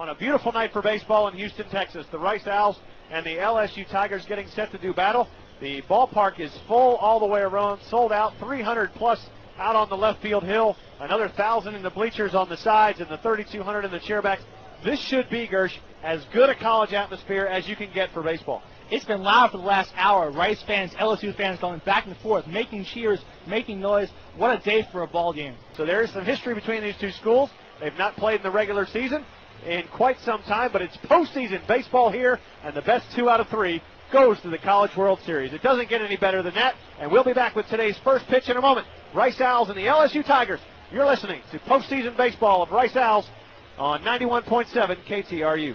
on a beautiful night for baseball in Houston, Texas. The Rice Owls and the LSU Tigers getting set to do battle. The ballpark is full all the way around, sold out, 300 plus out on the left field hill, another 1,000 in the bleachers on the sides, and the 3,200 in the chairbacks. This should be, Gersh, as good a college atmosphere as you can get for baseball. It's been loud for the last hour. Rice fans, LSU fans going back and forth, making cheers, making noise. What a day for a ball game. So there is some history between these two schools. They've not played in the regular season in quite some time, but it's postseason baseball here, and the best 2 out of 3 goes to the College World Series. It doesn't get any better than that, and we'll be back with today's first pitch in a moment. Rice Owls and the LSU Tigers. You're listening to postseason baseball of Rice Owls on 91.7 KTRU.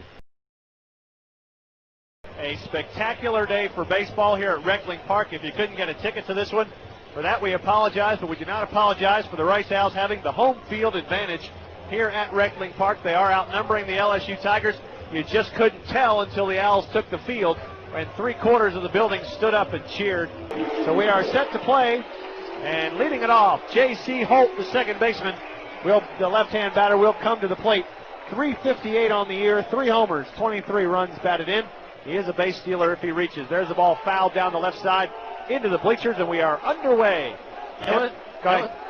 A spectacular day for baseball here at Reckling Park. If you couldn't get a ticket to this one, for that we apologize, but we do not apologize for the Rice Owls having the home field advantage here at Reckling Park. They are outnumbering the LSU Tigers. You just couldn't tell until the Owls took the field, and 3/4 of the building stood up and cheered. So we are set to play, and leading it off, J.C. Holt, the second baseman, the left-hand batter, will come to the plate. 358 on the year, 3 homers, 23 runs batted in. He is a base stealer if he reaches. There's the ball fouled down the left side into the bleachers, and we are underway.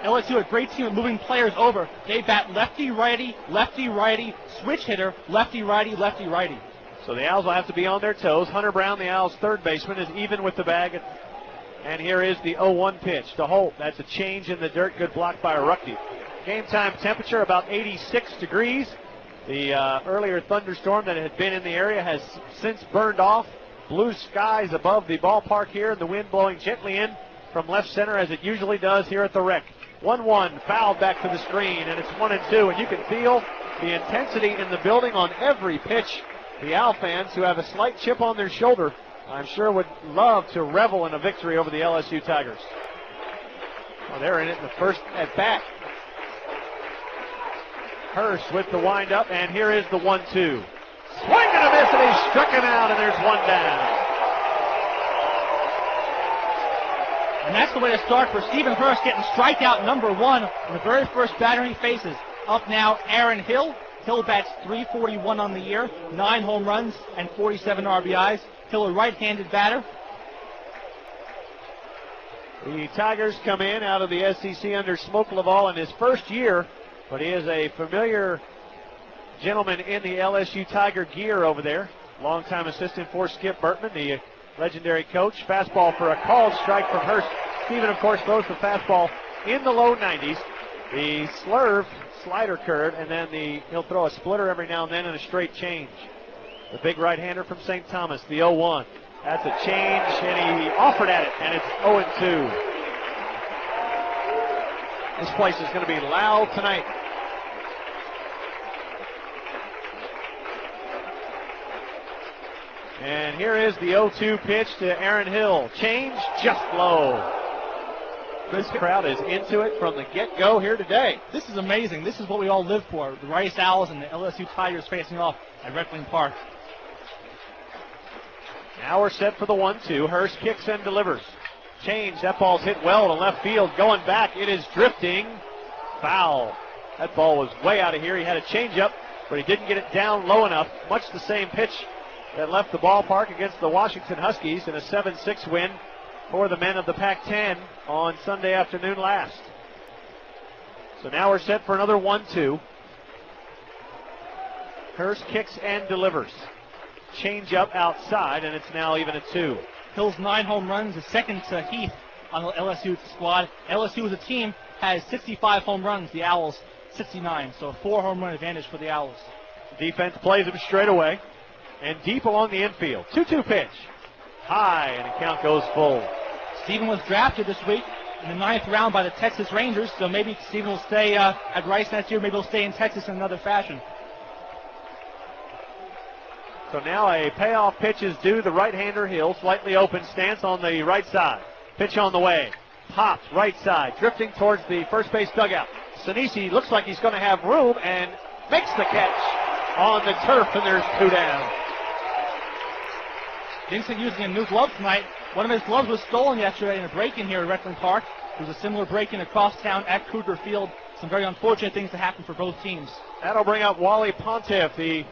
LSU, a great team of moving players over. They bat lefty-righty, switch hitter, lefty-righty, lefty-righty. So the Owls will have to be on their toes. Hunter Brown, the Owls' third baseman, is even with the bag. And here is the 0-1 pitch to Holt. That's a change in the dirt. Good block by Ruckty. Game time temperature about 86 degrees. The earlier thunderstorm that had been in the area has since burned off. Blue skies above the ballpark here, and the wind blowing gently in from left center as it usually does here at the Rec. 1-1, fouled back to the screen, and it's 1-2, and you can feel the intensity in the building on every pitch. The Owl fans, who have a slight chip on their shoulder, I'm sure would love to revel in a victory over the LSU Tigers. Well, they're in it in the first at bat. Herce with the windup, and here is the 1-2. Swing and a miss, and he struck him out, and there's one down. And that's the way to start for Stephen Herce, getting strikeout number 1 on the very first batter he faces. Up now, Aaron Hill. Hill bats .341 on the year, 9 home runs and 47 RBIs. Hill, a right-handed batter. The Tigers come in out of the SEC under Smoke Laval in his first year, but he is a familiar gentleman in the LSU Tiger gear over there. Longtime assistant for Skip Burtman, the legendary coach. Fastball for a called strike from Herce. Steven, of course, throws the fastball in the low 90s. The slider curve, and then he'll throw a splitter every now and then and a straight change. The big right-hander from St. Thomas, the 0-1. That's a change, and he offered at it, and it's 0-2. This place is going to be loud tonight. And here is the 0-2 pitch to Aaron Hill. Change just low. This crowd is into it from the get-go here today. This is amazing. This is what we all live for. The Rice Owls and the LSU Tigers facing off at Reckling Park. Now we're set for the 1-2. Herce kicks and delivers. Change. That ball's hit well to left field. Going back, it is drifting. Foul. That ball was way out of here. He had a changeup, but he didn't get it down low enough. Much the same pitch that left the ballpark against the Washington Huskies in a 7-6 win for the men of the Pac-10 on Sunday afternoon last. So now we're set for another 1-2. Herce kicks and delivers. Change up outside, and it's now even at 2. Hill's 9 home runs, is second to Heath on the LSU squad. LSU as a team has 65 home runs, the Owls 69, so a 4 home run advantage for the Owls. Defense plays him straight away and deep along the infield. 2-2 pitch. High, and the count goes full. Stephen was drafted this week in the 9th round by the Texas Rangers, so maybe Stephen will stay at Rice next year. Maybe he'll stay in Texas in another fashion. So now a payoff pitch is due the right-hander Hill. Slightly open stance on the right side. Pitch on the way. Pops right side, drifting towards the first base dugout. Sinisi looks like he's going to have room and makes the catch on the turf, and there's 2 down. Dixon using a new glove tonight. One of his gloves was stolen yesterday in a break-in here at Reckling Park. There was a similar break-in across town at Kruger Field. Some very unfortunate things to happen for both teams. That'll bring up Wally Pontiff, the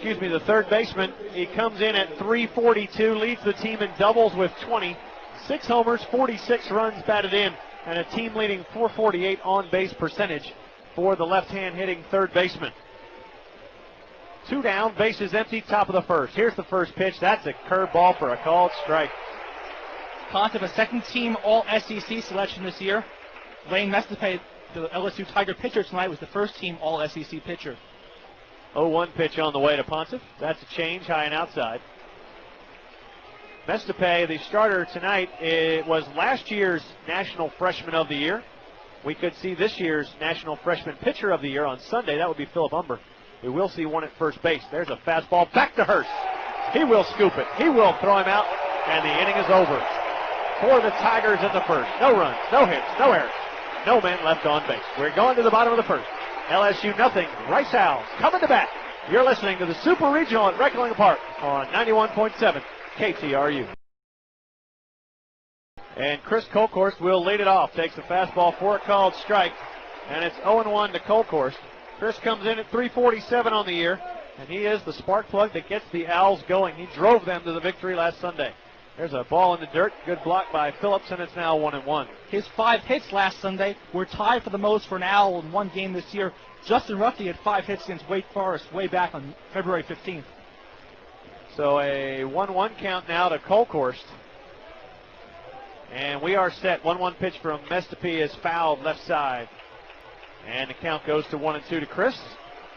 the third baseman. He comes in at 342, leads the team in doubles with 20. 6 homers, 46 runs batted in, and a team-leading 448 on-base percentage for the left-hand hitting third baseman. 2 down, bases empty, top of the first. Here's the first pitch. That's a curveball for a called strike. Pontiff, a second-team All-SEC selection this year. Lane Mestepey, the LSU Tiger pitcher tonight, was the first-team All-SEC pitcher. 0-1 pitch on the way to Pontiff. That's a change, high and outside. Mestepey, the starter tonight, was last year's National Freshman of the Year. We could see this year's National Freshman Pitcher of the Year on Sunday. That would be Philip Umber. We will see one at first base. There's a fastball back to Herce. He will scoop it. He will throw him out, and the inning is over. For the Tigers in the first. No runs, no hits, no errors, no men left on base. We're going to the bottom of the first. LSU nothing. Rice Owls coming to bat. You're listening to the Super Regional at Reckling Park on 91.7 KTRU. And Chris Colkhorst will lead it off. Takes the fastball for a called strike. And it's 0-1 to Colkhorst. Chris comes in at 347 on the year. And he is the spark plug that gets the Owls going. He drove them to the victory last Sunday. There's a ball in the dirt. Good block by Phillips, and it's now 1-1. His 5 hits last Sunday were tied for the most for an Owl in one game this year. Justin Ruffey had 5 hits against Wake Forest way back on February 15th. So a 1-1 count now to Colkhorst. And we are set. 1-1 pitch from Mestepey is fouled left side. And the count goes to 1-2 to Chris.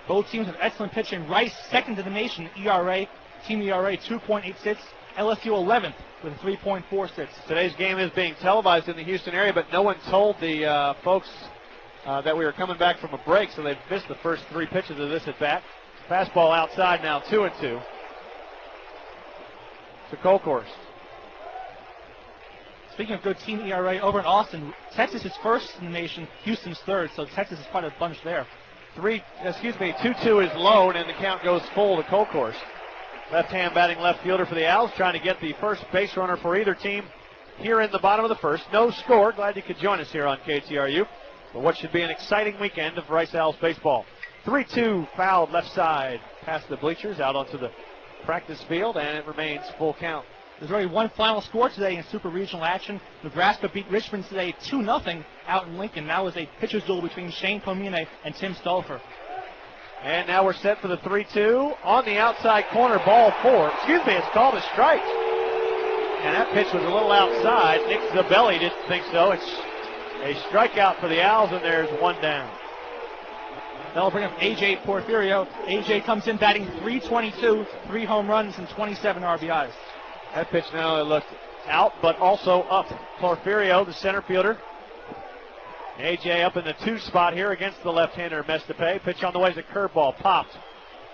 Both teams have excellent pitching. Rice, second in the nation, ERA. Team ERA 2.86. LSU 11th with a 3.46. Today's game is being televised in the Houston area, but no one told the folks that we were coming back from a break, so they've missed the first 3 pitches of this at bat. Fastball outside now, 2-2 to Colkhorst. Speaking of good team ERA, over in Austin, Texas is first in the nation, Houston's third, so Texas is quite a bunch there. 2-2 is low, and the count goes full to Colkhorst. Left-hand batting left fielder for the Owls, trying to get the first base runner for either team here in the bottom of the first. No score. Glad you could join us here on KTRU for what should be an exciting weekend of Rice Owls baseball. 3-2 fouled left side past the bleachers out onto the practice field, and it remains full count. There's already one final score today in Super Regional action. Nebraska beat Richmond today 2-0 out in Lincoln. That was a pitcher's duel between Shane Pomine and Tim Stolfer. And now we're set for the 3-2 on the outside corner, ball 4. It's called a strike. And that pitch was a little outside. Nick Zabelli didn't think so. It's a strikeout for the Owls, and there's 1 down. That'll bring up A.J. Porfirio. A.J. comes in batting .322, 3 home runs and 27 RBIs. That pitch now looked out, but also up. Porfirio, the center fielder. A.J. up in the 2 spot here against the left-hander Mestepey. Pitch on the way is a curveball, popped.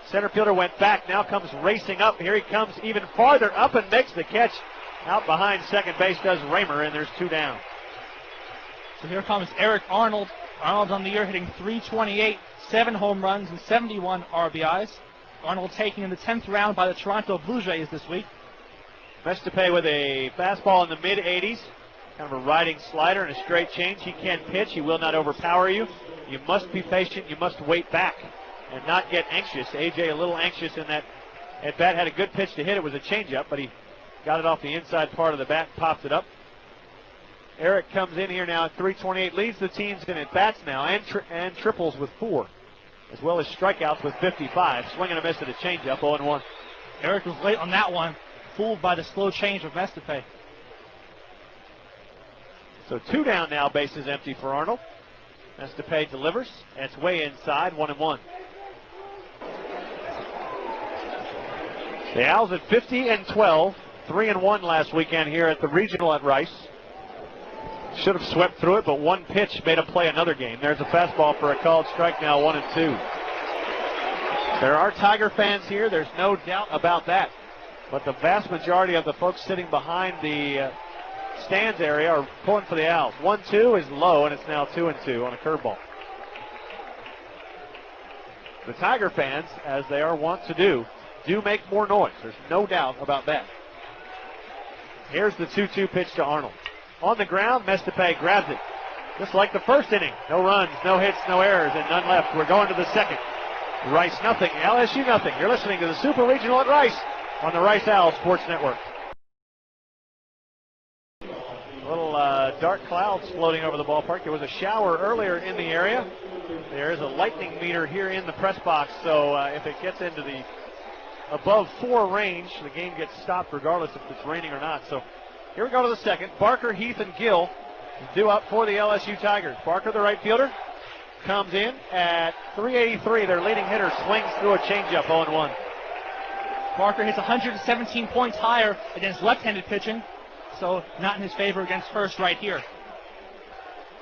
Center fielder went back, now comes racing up. Here he comes even farther up and makes the catch. Out behind second base does Raymer, and there's 2 down. So here comes Eric Arnold. Arnold on the year hitting .328, 7 home runs and 71 RBIs. Arnold taken in the 10th round by the Toronto Blue Jays this week. Mestepey with a fastball in the mid-80s. Kind of a riding slider and a straight change. He can pitch. He will not overpower you. You must be patient. You must wait back and not get anxious. A.J. a little anxious in that at bat. Had a good pitch to hit. It was a changeup, but he got it off the inside part of the bat, popped it up. Eric comes in here now at .328. Leads the teams in at bats now and triples with 4, as well as strikeouts with 55. Swing and a miss at a changeup, 0-1. Eric was late on that one, fooled by the slow change of Mestepey. So 2 down now, bases empty for Arnold. Mestepey delivers. It's way inside, 1-1. The Owls at 50-12, 3-1 last weekend here at the regional at Rice. Should have swept through it, but one pitch made a play another game. There's a fastball for a called strike now, 1-2. There are Tiger fans here. There's no doubt about that. But the vast majority of the folks sitting behind the stands area are pulling for the Owls. 1-2 is low, and it's now 2-2 on a curveball. The Tiger fans, as they are wont to do make more noise. There's no doubt about that. Here's the 2-2 pitch to Arnold. On the ground, Mestepey grabs it. Just like the first inning. No runs, no hits, no errors, and none left. We're going to the second. Rice nothing, LSU nothing. You're listening to the Super Regional at Rice on the Rice Owls Sports Network. Little dark clouds floating over the ballpark. There was a shower earlier in the area. There is a lightning meter here in the press box, so if it gets into the above 4 range, the game gets stopped regardless if it's raining or not. So here we go to the second. Barker, Heath, and Gill due up for the LSU Tigers. Barker, the right fielder, comes in at 383. Their leading hitter swings through a changeup, 0-1. Barker hits 117 points higher against left-handed pitching, so not in his favor against Herce right here.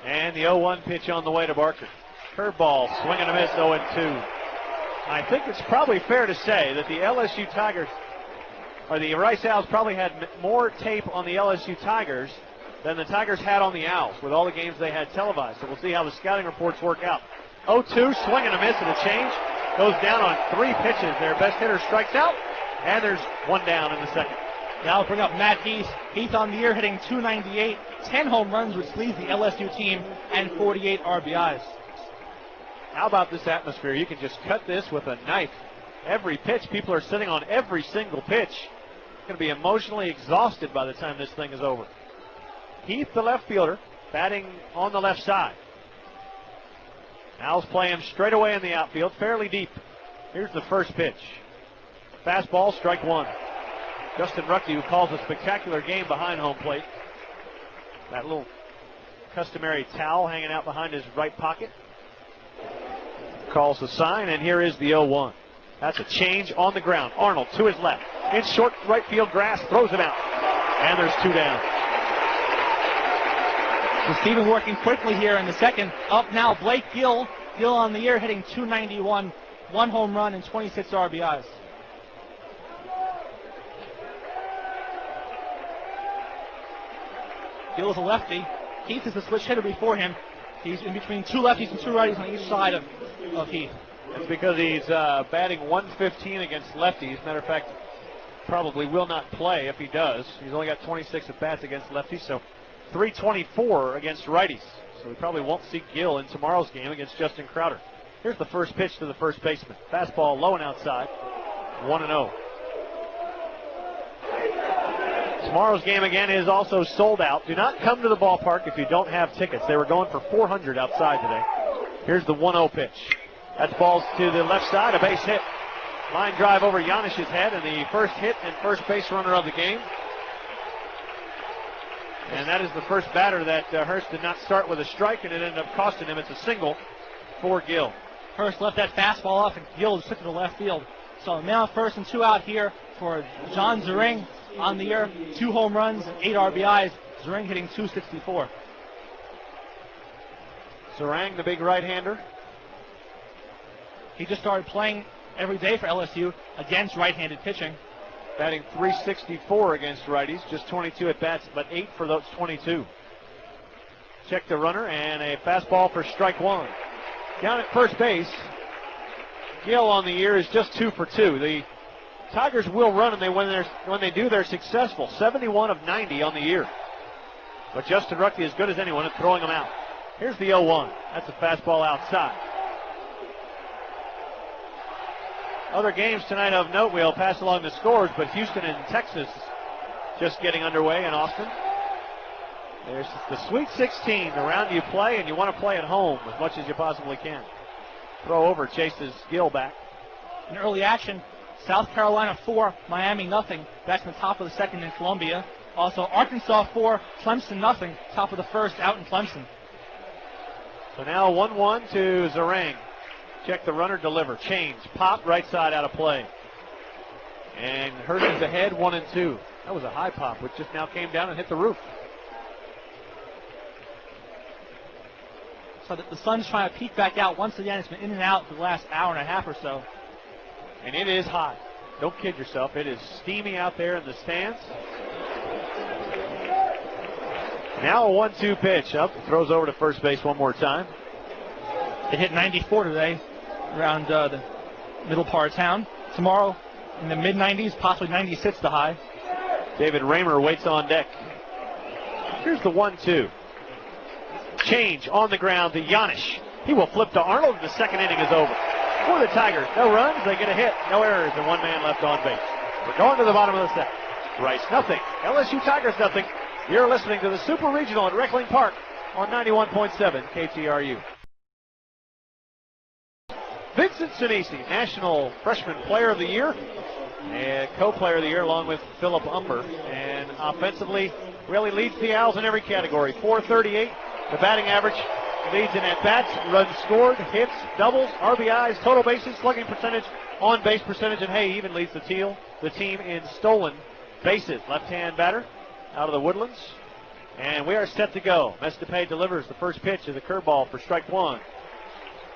And the 0-1 pitch on the way to Barker. Curveball, swing and a miss, 0-2. I think it's probably fair to say that the LSU Tigers, or the Rice Owls, probably had more tape on the LSU Tigers than the Tigers had on the Owls with all the games they had televised. So we'll see how the scouting reports work out. 0-2, swing and a miss, and a change. Goes down on 3 pitches. Their best hitter strikes out, and there's 1 down in the second. Now I'll bring up Matt Heath. Heath on the year hitting 298, 10 home runs, which leads the LSU team, and 48 RBIs. How about this atmosphere? You can just cut this with a knife. Every pitch, people are sitting on every single pitch. Going to be emotionally exhausted by the time this thing is over. Heath, the left fielder, batting on the left side. Owls play him straight away in the outfield, fairly deep. Here's the first pitch. Fastball, strike 1. Justin Ruckey, who calls a spectacular game behind home plate. That little customary towel hanging out behind his right pocket. Calls the sign, and here is the 0-1. That's a change on the ground. Arnold to his left. In short right field grass, throws him out. And there's 2 down. So Stephen working quickly here in the second. Up now, Blake Gill. Gill on the year hitting 291, 1 home run and 26 RBIs. Gill is a lefty. Heath is the switch hitter before him. He's in between 2 lefties and 2 righties on each side of Heath. That's because he's batting 115 against lefties. Matter of fact, probably will not play if he does. He's only got 26 at-bats against lefties, so 324 against righties. So we probably won't see Gill in tomorrow's game against Justin Crowder. Here's the first pitch to the first baseman. Fastball low and outside, 1-0. Tomorrow's game again is also sold out. Do not come to the ballpark if you don't have tickets. They were going for 400 outside today. Here's the 1-0 pitch. That's balls to the left side, a base hit. Line drive over Janish's head, and the first hit and first base runner of the game. And that is the first batter that Herce did not start with a strike, and it ended up costing him. It's a single for Gill. Herce left that fastball off, and Gill just took it to left field. So now 1st and 2 out here for John Zering on the year. 2 home runs and 8 RBIs. Zering hitting 264. Zering, the big right-hander. He just started playing every day for LSU against right-handed pitching. Batting 364 against righties, just 22 at-bats, but 8 for those 22. Check the runner, and a fastball for strike 1. Down at first base, Gill on the year is just 2 for 2. The Tigers will run, and when they do, they're successful. 71 of 90 on the year. But Justin Ruckey is good as anyone at throwing them out. Here's the 0-1. That's a fastball outside. Other games tonight of note, we'll pass along the scores, but Houston and Texas just getting underway in Austin. There's the Sweet 16, the round you play, and you want to play at home as much as you possibly can. Throw over, chases Gill back. In early action, South Carolina 4, Miami nothing. That's in the top of the second in Columbia. Also, Arkansas 4, Clemson nothing. Top of the first out in Clemson. So now 1-1 to Zering. Check the runner, deliver. Change. Pop, right side out of play. And Herce is ahead, 1-2. That was a high pop, which just now came down and hit the roof. So that the sun's trying to peek back out. Once again, it's been in and out for the last hour and a half or so. And it is hot. Don't kid yourself. It is steamy out there in the stands. Now a 1-2 pitch. Up, throws over to first base one more time. It hit 94 today around the middle part of town. Tomorrow in the mid-90s, possibly 96 the high. David Raymer waits on deck. Here's the 1-2. Change on the ground to Janish. He will flip to Arnold, and the second inning is over. for the Tigers. No runs, they get a hit, no errors, and one man left on base. We're going to the bottom of the second. Rice nothing, LSU Tigers nothing. You're listening to the Super Regional at Reckling Park on 91.7 KTRU. Vincent Sinisi, National Freshman Player of the Year and Co-Player of the Year along with Philip Umber. And offensively, really leads the Owls in every category. .438, the batting average, leads in at-bats, runs scored, hits, doubles, RBIs, total bases, slugging percentage, on-base percentage, and hey, even leads the team in stolen bases. Left-hand batter out of the Woodlands. And we are set to go. Mestepey delivers the first pitch of the curveball for strike one.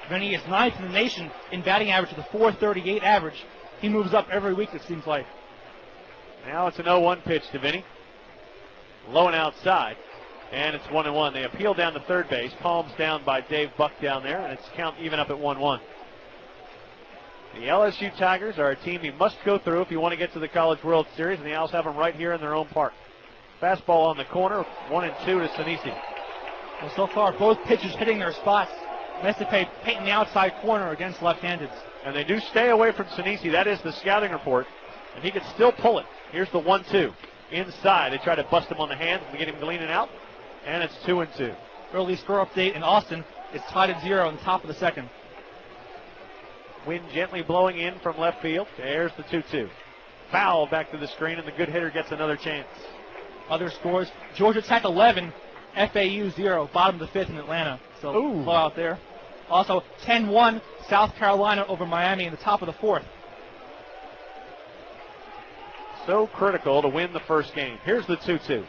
Vinny is ninth in the nation in batting average with a .438 average. He moves up every week, it seems like. Now it's an 0-1 pitch to Vinny. Low and outside. And it's 1-1. They appeal down to third base. Palms down by Dave Buck down there. And it's count even up at 1-1. The LSU Tigers are a team you must go through if you want to get to the College World Series. And the Owls have them right here in their own park. Fastball on the corner. 1-2 to Sinisi. Well, so far, both pitchers hitting their spots. Mestepey painting the outside corner against left-handeds. And they do stay away from Sinisi. That is the scouting report. And he can still pull it. Here's the 1-2. Inside. They try to bust him on the hands to get him leaning out. And it's 2-2. Early score update in Austin. It's tied at 0 in the top of the second. Wind gently blowing in from left field. There's the 2-2. Foul back to the screen, and the good hitter gets another chance. Other scores. Georgia Tech 11. FAU 0. Bottom of the fifth in Atlanta. So blowout there. Also 10-1 South Carolina over Miami in the top of the fourth. So critical to win the first game. Here's the 2-2.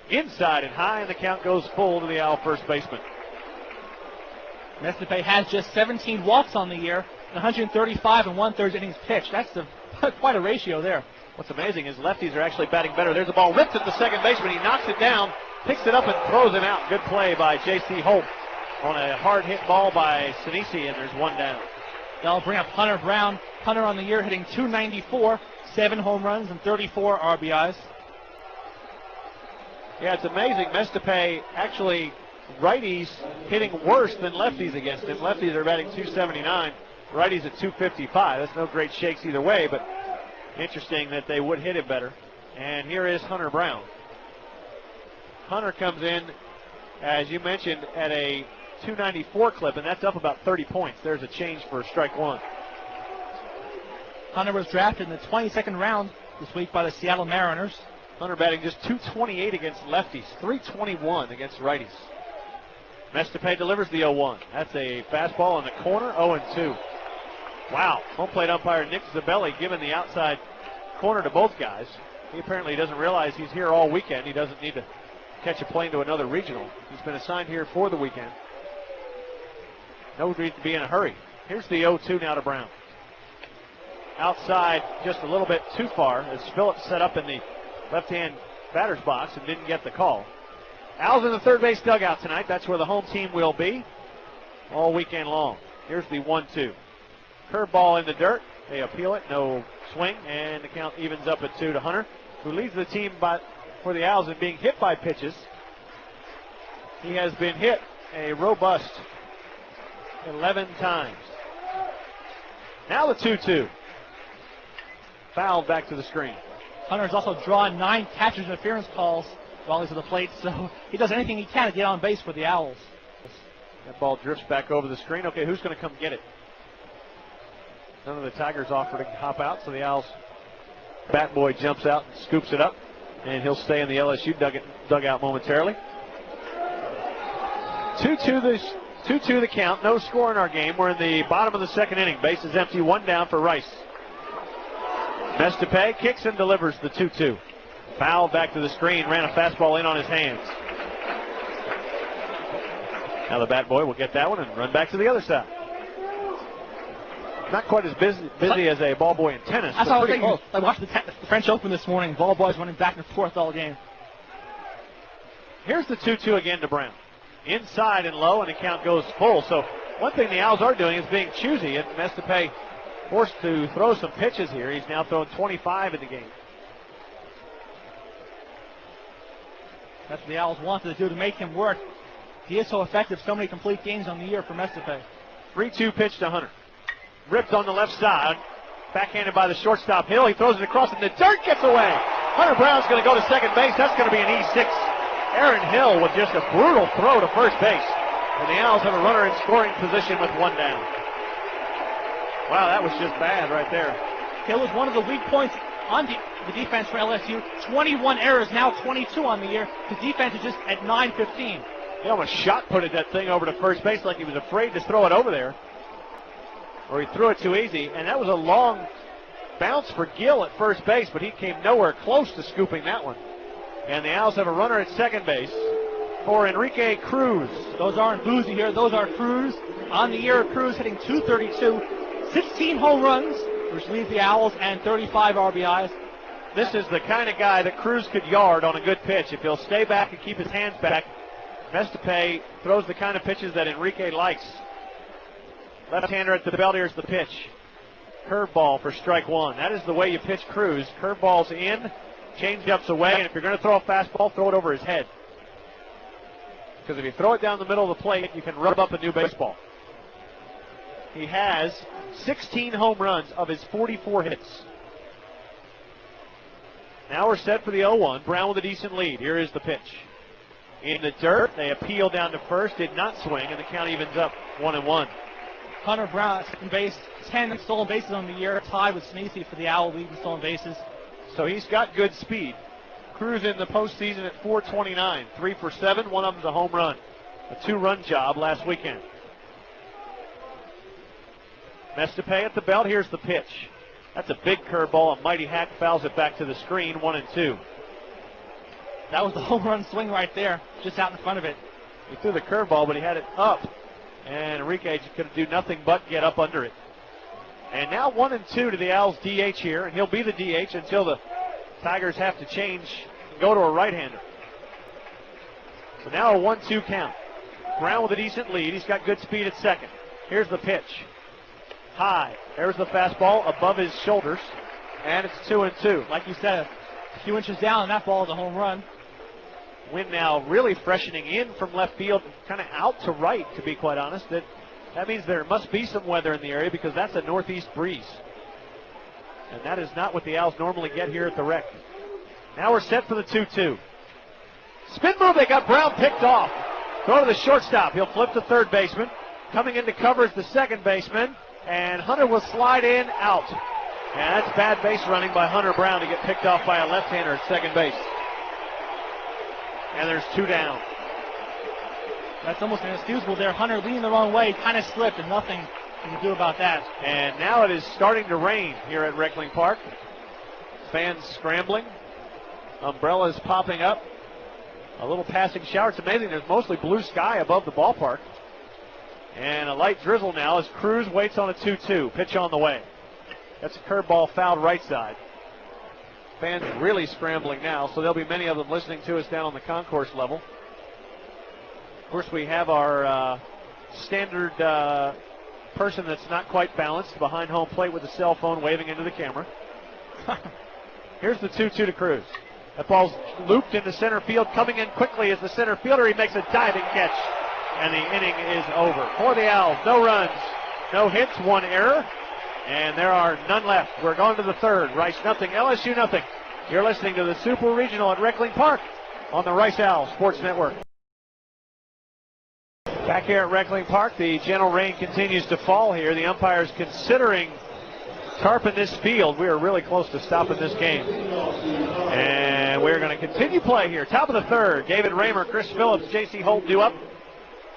Inside and high, and the count goes full to the Owl first baseman. Mestepey has just 17 walks on the year, 135 and 1/3 innings pitched. That's quite a ratio there. What's amazing is lefties are actually batting better. There's a ball ripped at the second baseman. He knocks it down, picks it up, and throws him out. Good play by J.C. Holt on a hard hit ball by Sinisi, and there's one down. That'll bring up Hunter Brown. Hunter on the year hitting .294, 7 home runs and 34 RBIs. Yeah, it's amazing. Mestepey actually righties hitting worse than lefties against him. Lefties are batting .279, righties at .255. That's no great shakes either way, but interesting that they would hit it better. And here is Hunter Brown. Hunter comes in, as you mentioned, at a .294 clip, and that's up about 30 points. There's a change for strike one. Hunter was drafted in the 22nd round this week by the Seattle Mariners. Hunter batting just .228 against lefties, .321 against righties. Mestepey delivers the 0-1. That's a fastball in the corner, 0-2. Wow, home plate umpire Nick Zabelli giving the outside corner to both guys. He apparently doesn't realize he's here all weekend. He doesn't need to catch a plane to another regional. He's been assigned here for the weekend. No need to be in a hurry. Here's the 0-2 now to Brown. Outside just a little bit too far as Phillips set up in the left-hand batter's box and didn't get the call. Owls in the third base dugout tonight. That's where the home team will be all weekend long. Here's the 1-2. Curveball in the dirt. They appeal it. No swing. And the count evens up at 2 to Hunter, who leads the team for the Owls in being hit by pitches. He has been hit a robust 11 times. Now the 2-2. Fouled back to the screen. Hunter's also drawn 9 catcher's interference calls while he's at the plate, so he does anything he can to get on base for the Owls. That ball drifts back over the screen. Okay, who's going to come get it? None of the Tigers offer to hop out, so the Owls bat boy jumps out and scoops it up, and he'll stay in the LSU dugout momentarily. 2-2 the count. No score in our game. We're in the bottom of the second inning. Base is empty. One down for Rice. Mestepey kicks and delivers the 2-2. Foul back to the screen. Ran a fastball in on his hands. Now the bat boy will get that one and run back to the other side. Not quite as busy as a ball boy in tennis. That's all I was thinking. I watched the French Open this morning. Ball boys running back and forth all game. Here's the 2-2 again to Brown. Inside and low, and the count goes full. So one thing the Owls are doing is being choosy, and Mestepey forced to throw some pitches here. He's now thrown 25 in the game. That's what the Owls wanted to do to make him work. He is so effective, so many complete games on the year for Mestepey. 3-2 pitch to Hunter. ripped on the left side. Backhanded by the shortstop, Hill. He throws it across, and the dirt gets away. Hunter Brown's going to go to second base. That's going to be an E6. Aaron Hill with just a brutal throw to first base. And the Owls have a runner in scoring position with one down. Wow, that was just bad right there. Hill is one of the weak points on the defense for LSU. 21 errors, now 22 on the year. The defense is just at 9-15. He almost shot-putted that thing over to first base like he was afraid to throw it over there. Or he threw it too easy, and that was a long bounce for Gill at first base, but he came nowhere close to scooping that one. And the Owls have a runner at second base for Enrique Cruz. Those aren't boozy here, those are Cruz. On the year, Cruz hitting .232, 16 home runs, which leads the Owls, and 35 RBIs. This is the kind of guy that Cruz could yard on a good pitch. If he'll stay back and keep his hands back, Mestepey throws the kind of pitches that Enrique likes. Left-hander at the belt. Here's the pitch. Curveball for strike one. That is the way you pitch Cruz. Curveball's in, change-up's away, and if you're going to throw a fastball, throw it over his head. Because if you throw it down the middle of the plate, you can rub up a new baseball. He has 16 home runs of his 44 hits. Now we're set for the 0-1. Brown with a decent lead. Here is the pitch. In the dirt, they appeal down to first, did not swing, and the count evens up 1-1. Hunter Brown at second base, 10 stolen bases on the year, tied with Sneesy for the Owl lead in stolen bases. So he's got good speed. Cruz in the postseason at .429, 3 for 7, one of them's a home run. A 2-run job last weekend. Mestepey at the belt, here's the pitch. That's a big curveball, a mighty hack fouls it back to the screen, 1-2. That was the home run swing right there, just out in front of it. He threw the curveball, but he had it up. And Enrique could do nothing but get up under it. And now 1-2 to the Owls DH here, and he'll be the DH until the Tigers have to change and go to a right-hander. So now a 1-2 count. Brown with a decent lead. He's got good speed at second. Here's the pitch. High. There's the fastball above his shoulders, and it's 2-2. Like you said, a few inches down, and that ball is a home run. Wind now really freshening in from left field, kind of out to right, to be quite honest. That means there must be some weather in the area because that's a northeast breeze. And that is not what the Owls normally get here at the Rec. Now we're set for the 2-2. Spin move, they got Brown picked off. Throw to the shortstop. He'll flip to third baseman. Coming into cover is the second baseman. And Hunter will slide in, out. And that's bad base running by Hunter Brown to get picked off by a left-hander at second base. And there's 2 down. That's almost inexcusable there. Hunter leaning the wrong way, kind of slipped, and nothing you can do about that. And now it is starting to rain here at Reckling Park. Fans scrambling. Umbrellas popping up. A little passing shower. It's amazing. There's mostly blue sky above the ballpark. And a light drizzle now as Cruz waits on a 2-2. Pitch on the way. That's a curveball fouled right side. Fans really scrambling now, so there'll be many of them listening to us down on the concourse level. Of course, we have our standard person that's not quite balanced behind home plate with a cell phone waving into the camera. Here's the 2-2 to Cruz. That ball's looped into center field. Coming in quickly as the center fielder. He makes a diving catch, and the inning is over. For the Owls, no runs, no hits, 1 error. And there are none left. We're going to the third. Rice nothing, LSU nothing. You're listening to the Super Regional at Reckling Park on the Rice Owls Sports Network. Back here at Reckling Park, the gentle rain continues to fall here. The umpire's considering tarping this field. We are really close to stopping this game. And we're going to continue play here. Top of the third. David Raymer, Chris Phillips, J.C. Holt due up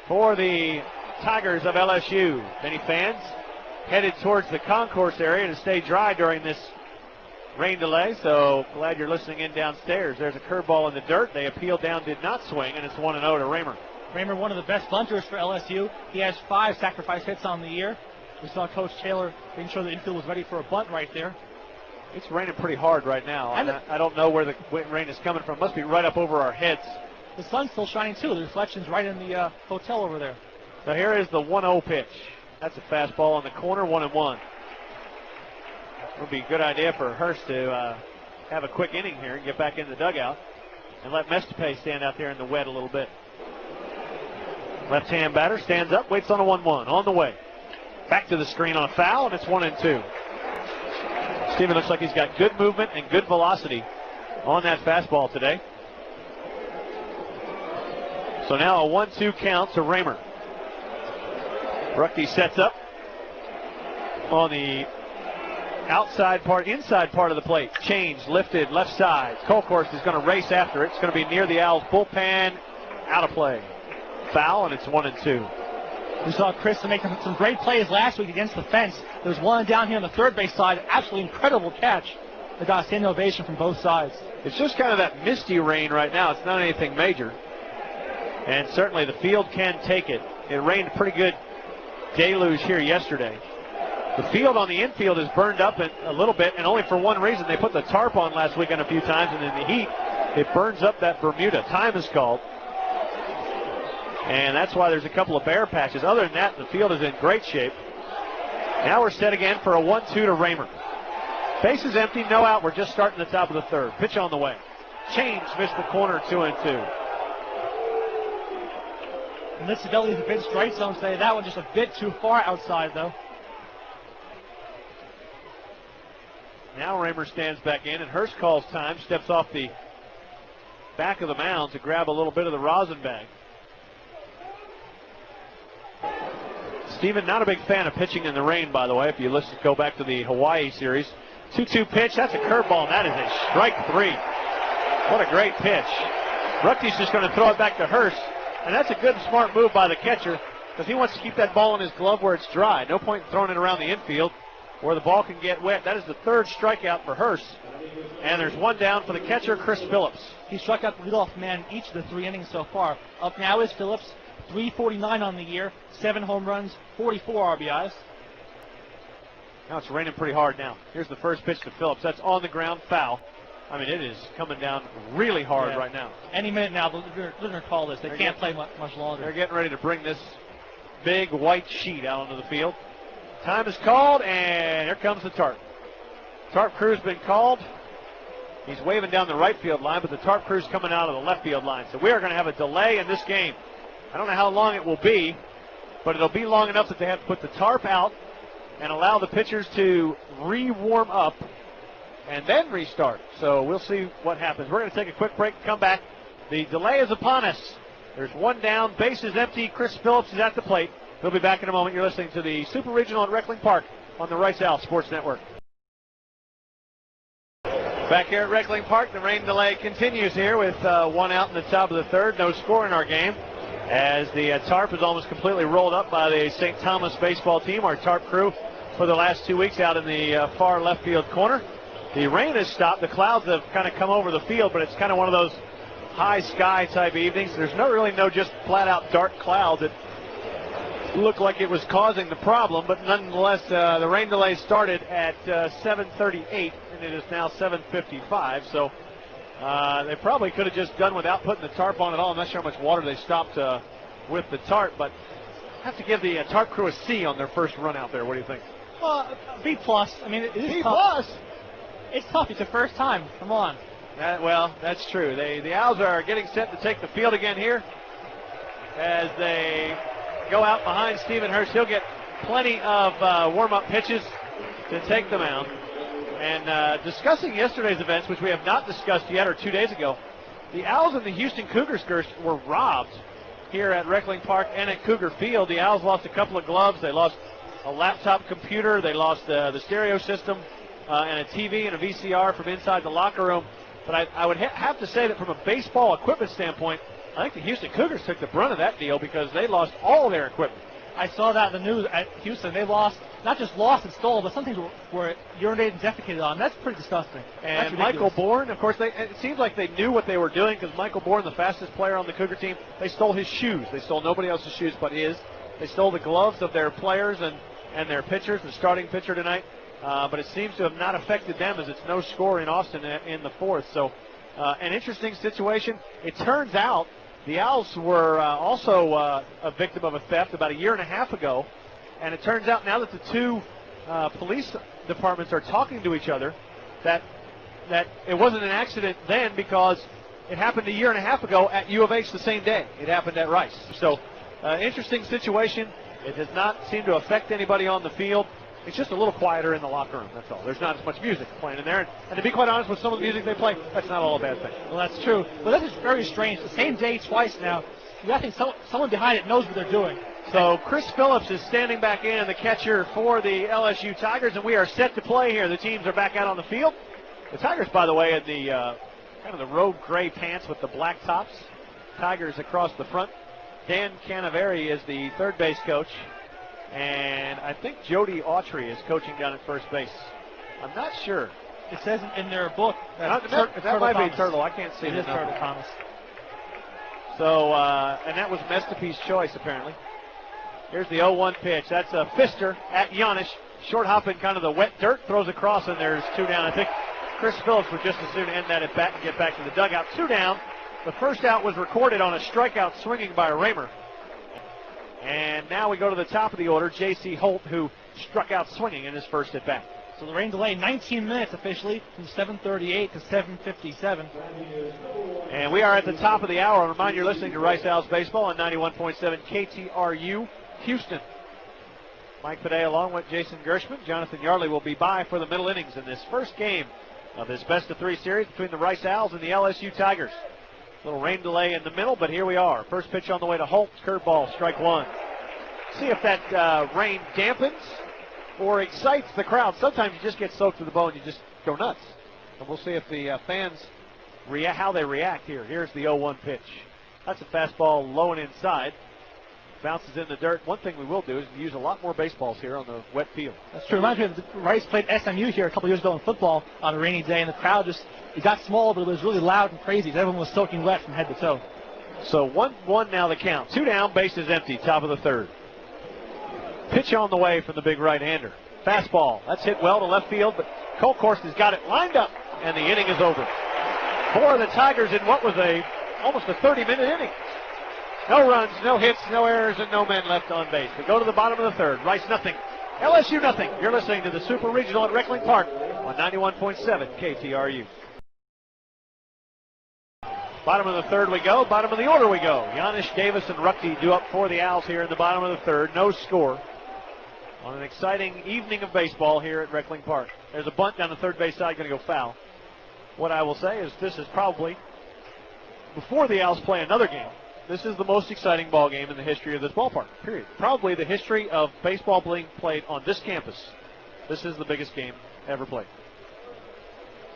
for the Tigers of LSU. Many fans headed towards the concourse area to stay dry during this rain delay, so glad you're listening in downstairs. There's a curveball in the dirt. They appealed down, did not swing, and it's 1-0 to Raymer. Raymer, one of the best bunters for LSU. He has 5 sacrifice hits on the year. We saw Coach Taylor making sure the infield was ready for a bunt right there. It's raining pretty hard right now. I don't know where the rain is coming from. It must be right up over our heads. The sun's still shining, too. The reflection's right in the hotel over there. So here is the 1-0 pitch. That's a fastball on the corner, 1-1. It would be a good idea for Herce to have a quick inning here and get back in the dugout and let Mestepey stand out there in the wet a little bit. Left-hand batter stands up, waits on a 1-1. On the way. Back to the screen on a foul, and it's 1-2. Steven looks like he's got good movement and good velocity on that fastball today. So now a 1-2 count to Raymer. Ruckey sets up on the inside part of the plate. Change, lifted, left side. Colkhorst is going to race after it. It's going to be near the Owls' bullpen. Out of play. Foul, and it's 1-2. We saw Chris make some great plays last week against the fence. There's one down here on the third base side. Absolutely incredible catch. They got a standing ovation from both sides. It's just kind of that misty rain right now. It's not anything major. And certainly the field can take it. It rained a pretty good deluge here yesterday. The field on the infield is burned up a little bit, and only for one reason. They put the tarp on last weekend a few times, and in the heat, it burns up that Bermuda. Time is called. And that's why there's a couple of bare patches. Other than that, the field is in great shape. Now we're set again for a 1-2 to Raymer. Bases empty, no out. We're just starting the top of the third. Pitch on the way. Change missed the corner, 2-2. Mestepey is a bit straight zone today. That one just a bit too far outside, though. Now Raymer stands back in, and Herce calls time, steps off the back of the mound to grab a little bit of the rosin bag. Steven, not a big fan of pitching in the rain, by the way, if you go back to the Hawaii series. 2-2 pitch, that's a curveball, and that is a strike 3. What a great pitch. Ruckey's just going to throw it back to Herce, and that's a good, smart move by the catcher, because he wants to keep that ball in his glove where it's dry. No point in throwing it around the infield where the ball can get wet. That is the third strikeout for Herce, and there's one down for the catcher, Chris Phillips. He struck out the leadoff man each of the 3 innings so far. Up now is Phillips. 349 on the year, 7 home runs, 44 RBIs. Now it's raining pretty hard now. Here's the first pitch to Phillips. That's on the ground, foul. I mean, it is coming down really hard right now. Any minute now, they're going to call this. They can't play much longer. They're getting ready to bring this big white sheet out onto the field. Time is called, and here comes the tarp. Tarp crew's been called. He's waving down the right field line, but the tarp crew's coming out of the left field line. So we are going to have a delay in this game. I don't know how long it will be, but it'll be long enough that they have to put the tarp out and allow the pitchers to re-warm up and then restart. So we'll see what happens. We're going to take a quick break and come back. The delay is upon us. There's one down, base is empty. Chris Phillips is at the plate. We'll be back in a moment. You're listening to the Super Regional at Reckling Park on the Rice Owl Sports Network. Back here at Reckling Park, the rain delay continues here with one out in the top of the third. No score in our game, as the tarp is almost completely rolled up by the St. Thomas baseball team, our tarp crew, for the last 2 weeks out in the far left field corner. The rain has stopped. The clouds have kind of come over the field, but it's kind of one of those high sky type evenings. There's really no just flat out dark clouds that look like it was causing the problem, but nonetheless, the rain delay started at 7:38, and it is now 7:55. So they probably could have just done without putting the tarp on at all. I'm not sure how much water they stopped with the tarp, but I have to give the tarp crew a C on their first run out there. What do you think? Well, B+. I mean, it is B+? tough. It's tough. It's the first time. Come on. Well, that's true. The Owls are getting set to take the field again here as they go out behind Stephen Herce. He'll get plenty of warm-up pitches to take them out. And discussing yesterday's events, which we have not discussed yet, or 2 days ago, the Owls and the Houston Cougars were robbed here at Reckling Park and at Cougar Field. The Owls lost a couple of gloves. They lost a laptop computer. They lost the stereo system and a TV and a VCR from inside the locker room. But I would have to say that from a baseball equipment standpoint, I think the Houston Cougars took the brunt of that deal because they lost all their equipment. I saw that in the news at Houston. They lost, not just lost and stole, but some things were urinated and defecated on. That's pretty disgusting. And Michael Bourne, of course, it seems like they knew what they were doing because Michael Bourne, the fastest player on the Cougar team, they stole his shoes. They stole nobody else's shoes but his. They stole the gloves of their players and their pitchers, the starting pitcher tonight. But it seems to have not affected them as it's no score in Austin in the fourth. So an interesting situation. It turns out the Owls were also a victim of a theft about a year and a half ago. And it turns out now that the two police departments are talking to each other, that it wasn't an accident then because it happened a year and a half ago at U of H the same day. It happened at Rice. So interesting situation. It does not seem to affect anybody on the field. It's just a little quieter in the locker room, that's all. There's not as much music playing in there. And to be quite honest, with some of the music they play, that's not all a bad thing. Well, that's true. But this is very strange. The same day twice now. I think someone behind it knows what they're doing. So Chris Phillips is standing back in, the catcher for the LSU Tigers, and we are set to play here. The teams are back out on the field. The Tigers, by the way, had the kind of the road gray pants with the black tops. Tigers across the front. Dan Canaveri is the third base coach, and I think Jody Autry is coaching down at first base. I'm not sure. It says in their book that might be Turtle. I can't see it. It is Turtle Thomas. So, and that was Mestepey's choice, apparently. Here's the 0-1 pitch. That's a fister at Giannis. Short hopping kind of the wet dirt. Throws across, and there's 2 down. I think Chris Phillips would just as soon end that at bat and get back to the dugout. 2 down. The first out was recorded on a strikeout swinging by Raymer. And now we go to the top of the order. J.C. Holt, who struck out swinging in his first at bat. So the rain delay, 19 minutes officially, from 7:38 to 7:57. And we are at the top of the hour. I remind you, you're listening to Rice Owls Baseball on 91.7 KTRU Houston. Mike Pede along with Jason Gershman. Jonathan Yardley will be by for the middle innings in this first game of this best-of-3 series between the Rice Owls and the LSU Tigers. Little rain delay in the middle, but here we are. First pitch on the way to Holt. Curveball, strike 1. See if that rain dampens or excites the crowd. Sometimes you just get soaked to the bone. You just go nuts. And we'll see if the fans how they react here. Here's the 0-1 pitch. That's a fastball low and inside. Bounces in the dirt. One thing we will do is use a lot more baseballs here on the wet field. That's true. Reminds me of the Rice played SMU here a couple years ago in football on a rainy day, and the crowd it got small, but it was really loud and crazy. Everyone was soaking wet from head to toe. So 1-1 now the count. 2 down, bases empty, top of the third. Pitch on the way from the big right-hander. Fastball. That's hit well to left field, but Colkhorst has got it lined up, and the inning is over. For the Tigers in what was almost a 30-minute inning. No runs, no hits, no errors, and no men left on base. We go to the bottom of the third. Rice nothing. LSU nothing. You're listening to the Super Regional at Reckling Park on 91.7 KTRU. Bottom of the third we go. Bottom of the order we go. Giannis, Davis, and Ruckty do up for the Owls here in the bottom of the third. No score on an exciting evening of baseball here at Reckling Park. There's a bunt down the third base side, going to go foul. What I will say is this is probably, before the Owls play another game, this is the most exciting ball game in the history of this ballpark, period. Probably the history of baseball being played on this campus. This is the biggest game ever played.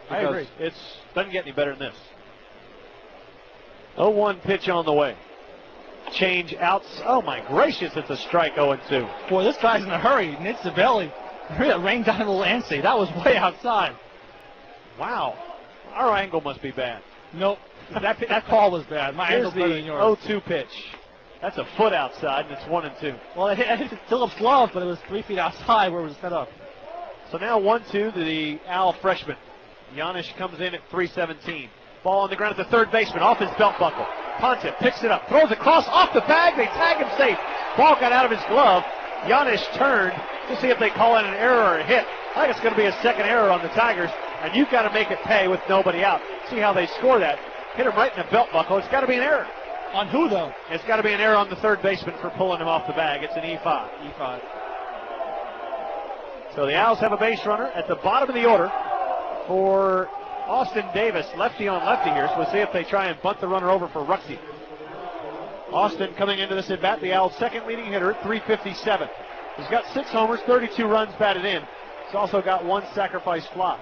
I agree. It doesn't get any better than this. 0-1 pitch on the way. Change outs. Oh, my gracious, it's a strike, 0-2. Boy, this guy's in a hurry. Nits the belly. Rained down the landscape. That was way outside. Wow. Our angle must be bad. Nope. That call was bad. My angle's better than yours. 0-2 pitch. That's a foot outside, and it's 1-2. Well, it hit Phillips' glove, but it was 3 feet outside where it was set up. So now 1-2 to the Owl freshman. Giannis comes in at 317. Ball on the ground at the third baseman, off his belt buckle. Ponte picks it up, throws it across, off the bag. They tag him safe. Ball got out of his glove. Giannis turned to see if they call it an error or a hit. I think it's going to be a second error on the Tigers, and you've got to make it pay with nobody out. See how they score that. Hit him right in the belt buckle. It's got to be an error. On who, though? It's got to be an error on the third baseman for pulling him off the bag. It's an E5. E5. So the Owls have a base runner at the bottom of the order for Austin Davis, lefty on lefty here. So we'll see if they try and bunt the runner over for Ruckty. Austin coming into this at bat, the Owls' second leading hitter at 357. He's got 6 homers, 32 runs batted in. He's also got 1 sacrifice fly.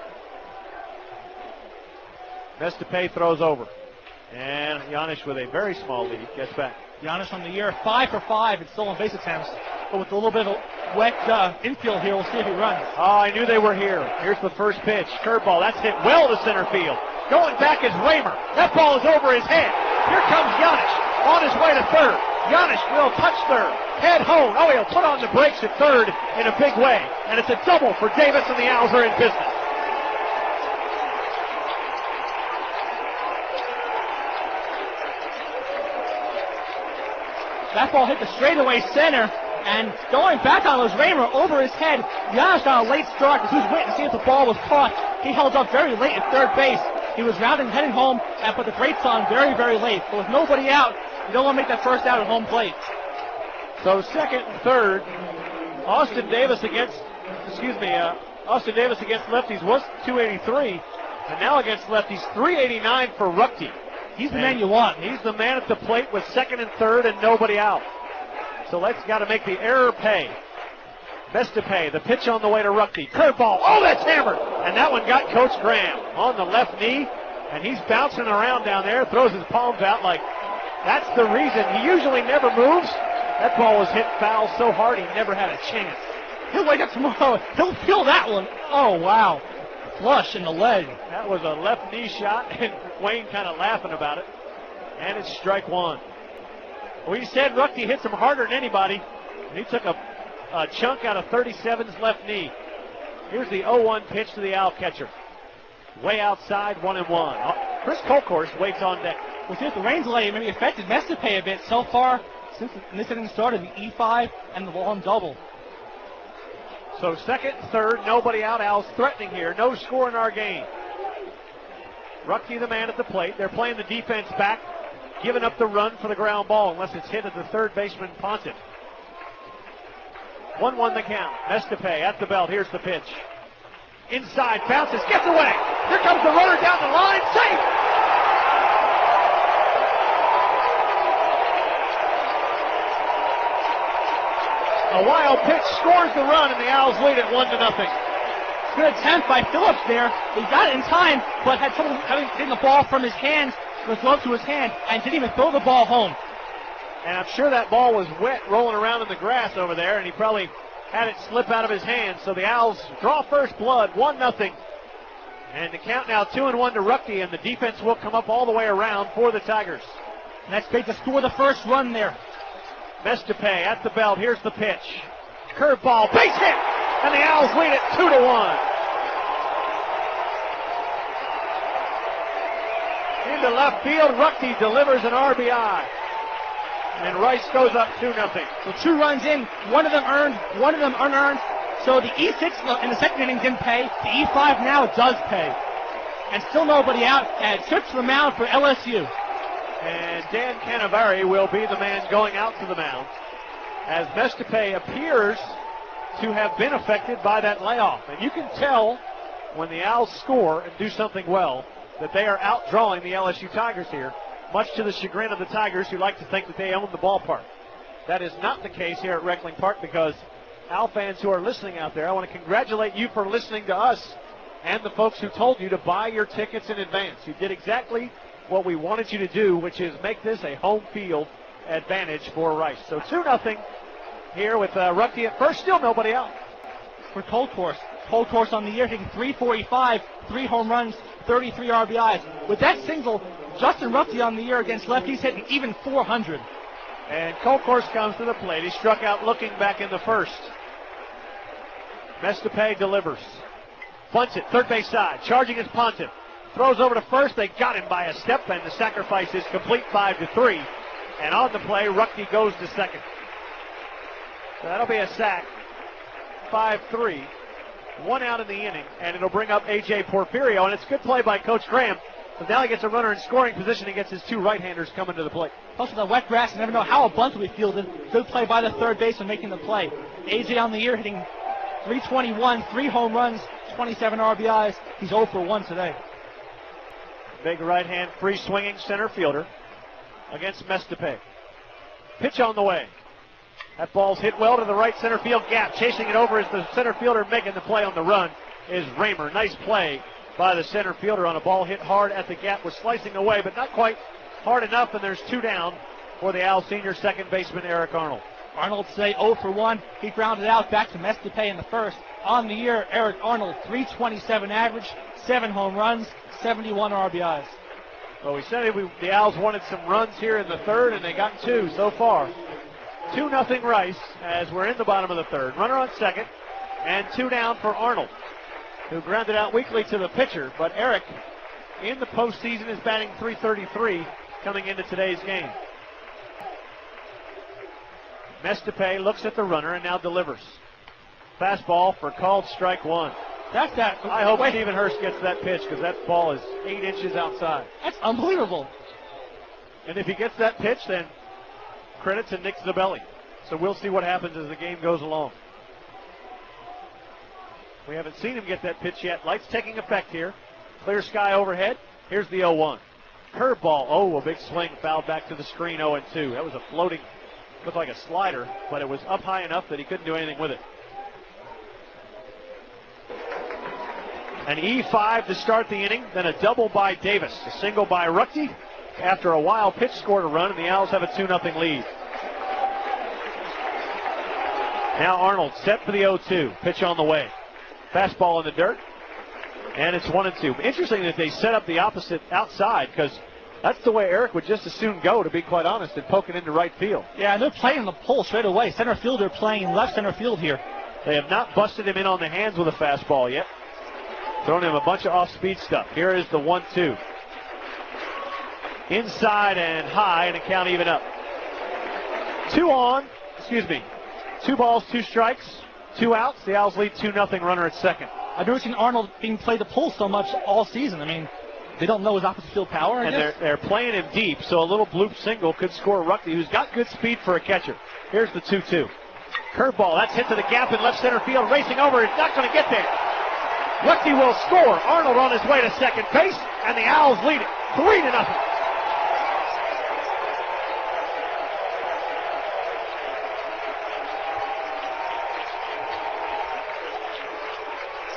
Mestepey throws over. And Giannis with a very small lead gets back. Giannis on the year, 5 for 5 in stolen base attempts. But with a little bit of a wet infield here, we'll see if he runs. Oh, I knew they were here. Here's the first pitch. Curveball. That's hit well to center field. Going back is Raymer. That ball is over his head. Here comes Giannis on his way to third. Giannis will touch third. Head home. Oh, he'll put on the brakes at third in a big way. And it's a double for Davis, and the Owls are in business. That ball hit the straightaway center, and going back on was Raymer over his head. Giannis got a late start because he was waiting to see if the ball was caught. He held up very late at third base. He was rounding, heading home, and put the brakes on very, very late. But with nobody out, you don't want to make that first out at home plate. So second and third, Austin Davis against lefties was 283, and now against lefties 389 for Ruckty. He's the man you want. He's the man at the plate with second and third and nobody out. So let's got to make the error pay. Mestepey, the pitch on the way to Ruckty. Curveball. Oh, that's hammered. And that one got Coach Graham on the left knee, and he's bouncing around down there, throws his palms out like that's the reason. He usually never moves. That ball was hit foul so hard he never had a chance. He'll wake up tomorrow. He'll feel that one. Oh, wow. Flush in the leg. That was a left knee shot, and Wayne kind of laughing about it. And it's strike one. We said Ruckty hits him harder than anybody, and he took a chunk out of 37's left knee. Here's the 0-1 pitch to the Owl catcher. Way outside, 1-1. Chris Colcourse waits on deck. Well, since the rain delay maybe affected Mestepey a bit so far, since this inning started, the E5 and the long double. So second, third, nobody out. Owls threatening here. No score in our game. Ruckty the man at the plate. They're playing the defense back, giving up the run for the ground ball unless it's hit at the third baseman, Ponton. 1-1 the count. Mestepey at the belt. Here's the pitch. Inside, bounces, gets away. Here comes the runner down the line. Safe! A wild pitch scores the run, and the Owls lead it 1-0. Good attempt by Phillips there. He got it in time, but had trouble getting the ball from his hands, the glove to his hand, and didn't even throw the ball home. And I'm sure that ball was wet rolling around in the grass over there, and he probably had it slip out of his hands. So the Owls draw first blood, 1-0. And the count now 2-1 to Ruckty, and the defense will come up all the way around for the Tigers. And that's great to score the first run there. Mestepey at the belt. Here's the pitch. Curveball, base hit, and the Owls lead it 2-1. Into left field, Ruckty delivers an RBI. And Rice goes up 2-0. So 2 runs in, one of them earned, one of them unearned. So the E6 in the second inning didn't pay. The E5 now does pay. And still nobody out. And trips to the mound for LSU. And Dan Canavari will be the man going out to the mound, as Mestepey appears to have been affected by that layoff. And you can tell when the Owls score and do something well that they are outdrawing the LSU Tigers here, much to the chagrin of the Tigers, who like to think that they own the ballpark. That is not the case here at Reckling Park, because Owl fans who are listening out there, I want to congratulate you for listening to us and the folks who told you to buy your tickets in advance. You did exactly what we wanted you to do, which is make this a home field advantage for Rice. So 2-0 here with Ruckty at first, still nobody out. For Colcourse. Colcourse on the year hitting .345, 3 home runs, 33 RBIs. With that single, Justin Ruckty on the year against lefties hitting even .400. And Colcourse comes to the plate. He struck out looking back in the first. Mestepey delivers. Bunts it, third base side. Charging is Ponton. Throws over to first. They got him by a step, and the sacrifice is complete, 5-3. And on the play, Ruckty goes to second. So that'll be a sack. 5-3. 1 out in the inning, and it'll bring up A.J. Porfirio. And it's good play by Coach Graham. So now he gets a runner in scoring position and gets his 2 right-handers coming to the plate. Plus with the wet grass, you never know how a bunt will be fielded. Good play by the third baseman making the play. A.J. on the year hitting .321, 3 home runs, 27 RBIs. He's 0 for 1 today. Big right-hand free swinging center fielder against Mestepey. Pitch on the way. That ball's hit well to the right center field gap. Chasing it over is the center fielder making the play on the run is Raymer. Nice play by the center fielder on a ball hit hard at the gap. Was slicing away, but not quite hard enough, and there's 2 down for the Owl senior second baseman Eric Arnold. Arnold today 0 for 1. He grounded out back to Mestepey in the first. On the year, Eric Arnold, .327 average, 7 home runs, 71 RBIs. Well, we said the Owls wanted some runs here in the third, and they got 2 so far. 2-0 Rice as we're in the bottom of the third. Runner on second, and 2 down for Arnold, who grounded out weakly to the pitcher. But Eric, in the postseason, is batting .333 coming into today's game. Mestepey looks at the runner and now delivers. Fastball for called strike 1. That's that. I hope Stephen Herce gets that pitch, because that ball is 8 inches outside. That's unbelievable. And if he gets that pitch, then credit to Nick Zabelli. So we'll see what happens as the game goes along. We haven't seen him get that pitch yet. Lights taking effect here. Clear sky overhead. Here's the 0-1. Curveball. Oh, a big swing. Fouled back to the screen. 0-2. That was a floating, looked like a slider, but it was up high enough that he couldn't do anything with it. An E5 to start the inning, then a double by Davis. A single by Ruckty. After a wild pitch scored a run, and the Owls have a 2-0 lead. Now Arnold set for the 0-2. Pitch on the way. Fastball in the dirt. And it's 1-2. Interesting that they set up the opposite outside, because that's the way Eric would just as soon go, to be quite honest, and poke it into right field. Yeah, and they're playing the pull straight away. Center fielder playing in left center field here. They have not busted him in on the hands with a fastball yet. Thrown him a bunch of off-speed stuff. Here is the 1-2. Inside and high, and a count even up. 2 balls, 2 strikes, 2 outs. The Owls lead 2-0, runner at second. I've never seen Arnold being played the pull so much all season. I mean, they don't know his opposite field power, I guess. They're playing him deep, so a little bloop single could score Ruckty, who's got good speed for a catcher. Here's the 2-2. Curveball, that's hit to the gap in left center field, racing over, it's not going to get there. Ruckty will score. Arnold on his way to second base, and the Owls lead it 3-0.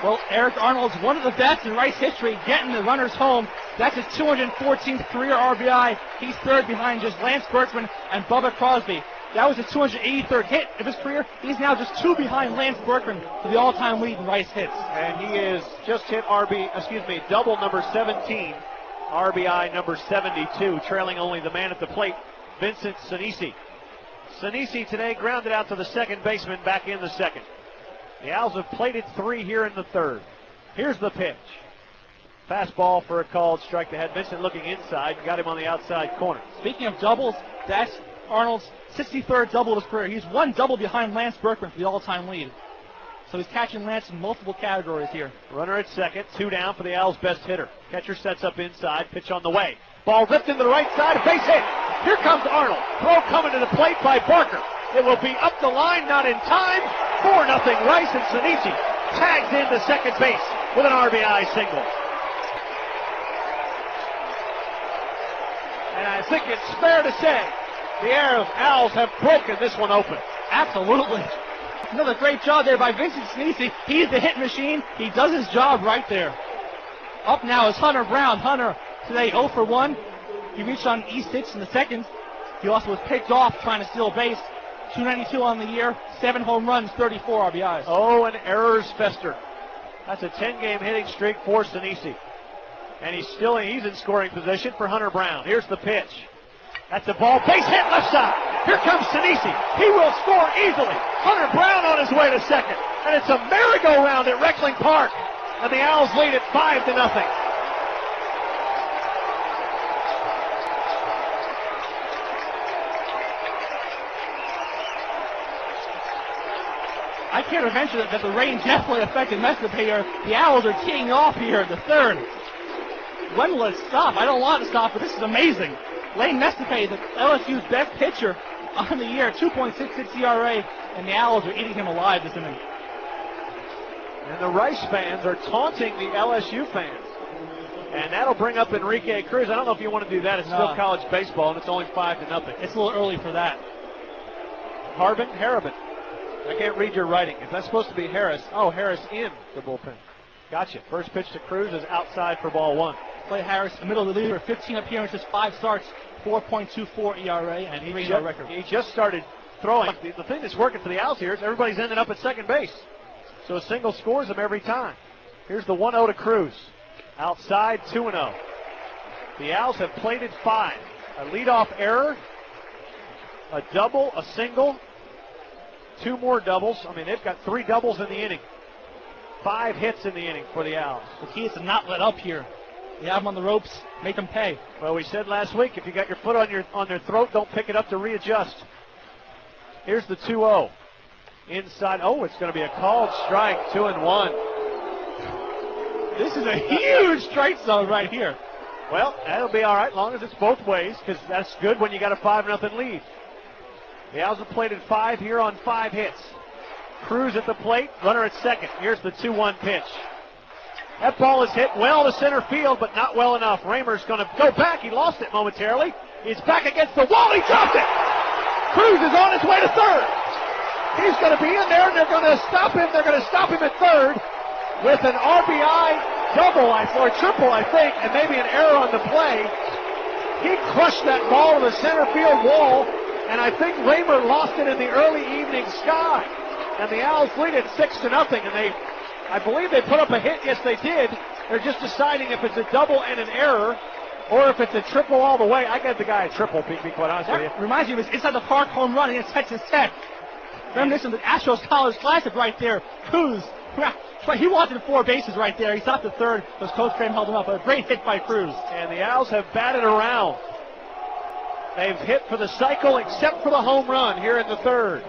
Well, Eric Arnold's one of the best in Rice history, getting the runners home. That's his 214th career RBI. He's third behind just Lance Berkman and Bubba Crosby. That was his 283rd hit of his career. He's now just 2 behind Lance Berkman for the all-time lead in Rice hits. And he is just hit double number 17, RBI number 72, trailing only the man at the plate, Vincent Sinisi. Sinisi today grounded out to the second baseman, back in the second. The Owls have plated 3 here in the third. Here's the pitch. Fastball for a called strike to head. Vincent looking inside, got him on the outside corner. Speaking of doubles, that's Arnold's 63rd double of his career. He's 1 double behind Lance Berkman for the all-time lead. So he's catching Lance in multiple categories here. Runner at second, 2 down for the Owls' best hitter. Catcher sets up inside, pitch on the way. Ball ripped into the right side, base hit. Here comes Arnold. Throw coming to the plate by Barker. It will be up the line, not in time. 4-0 Rice, and Sinisi tags into second base with an RBI single. And I think it's fair to say the Owls have broken this one open. Absolutely. Another great job there by Vincent Sinisi. He's the hit machine. He does his job right there. Up now is Hunter Brown. Hunter today 0 for 1. He reached on E6 in the second. He also was picked off trying to steal a base. 292 on the year, 7 home runs, 34 RBIs. Oh, and errors fester. That's a 10-game hitting streak for Sinisi. And he's in scoring position for Hunter Brown. Here's the pitch. That's a ball, base hit left side. Here comes Sinisi. He will score easily. Hunter Brown on his way to second. And it's a merry-go-round at Reckling Park. And the Owls lead it 5-0. I can't venture that the rain definitely affected Mestepey here. The Owls are teeing off here in the third. When will it stop? I don't want it to stop, but this is amazing. Lane Mestepey, the LSU's best pitcher on the year, 2.66 ERA, and the Owls are eating him alive this inning. And the Rice fans are taunting the LSU fans. And that'll bring up Enrique Cruz. I don't know if you want to do that. It's still college baseball, and it's only 5-0. It's a little early for that. Harabin. I can't read your writing. If that's supposed to be Herce. Oh, Herce in the bullpen. Gotcha. First pitch to Cruz is outside for ball 1. Clay Harris, the middle of the leader, 15 appearances, 5 starts, 4.24 ERA, and he record. He just started throwing. The thing that's working for the Owls here is everybody's ending up at second base. So a single scores them every time. Here's the 1-0 to Cruz. Outside, 2-0. The Owls have plated 5. A leadoff error, a double, a single, 2 more doubles. I mean, they've got 3 doubles in the inning. 5 hits in the inning for the Owls. The key is to not let up here. You have them on the ropes, make them pay. Well, we said last week, if you got your foot on their throat, don't pick it up to readjust. Here's the 2-0. Inside. Oh, it's going to be a called strike, 2-1. This is a huge strike zone right here. Well, that'll be all right, as long as it's both ways, because that's good when you got a 5-0 lead. The Owls have plated 5 here on 5 hits. Cruz at the plate, runner at second. Here's the 2-1 pitch. That ball is hit well to center field, but not well enough. Raymer's going to go back. He lost it momentarily. He's back against the wall. He dropped it. Cruz is on his way to third. He's going to be in there, and they're going to stop him. They're going to stop him at third with an RBI double, or triple, I think, and maybe an error on the play. He crushed that ball to the center field wall, and I think Raymer lost it in the early evening sky. And the Owls lead it 6-0, and I believe they put up a hit. Yes, they did. They're just deciding if it's a double and an error, or if it's a triple all the way. I gave the guy a triple, to be quite honest with you. Reminds me of his inside the park home run against Texas Tech. Reminiscent of the Astros College Classic right there. Cruz, he wanted 4 bases right there. He stopped at third, because Coach Graham held him up. A great hit by Cruz. And the Owls have batted around. They've hit for the cycle except for the home run here in the third.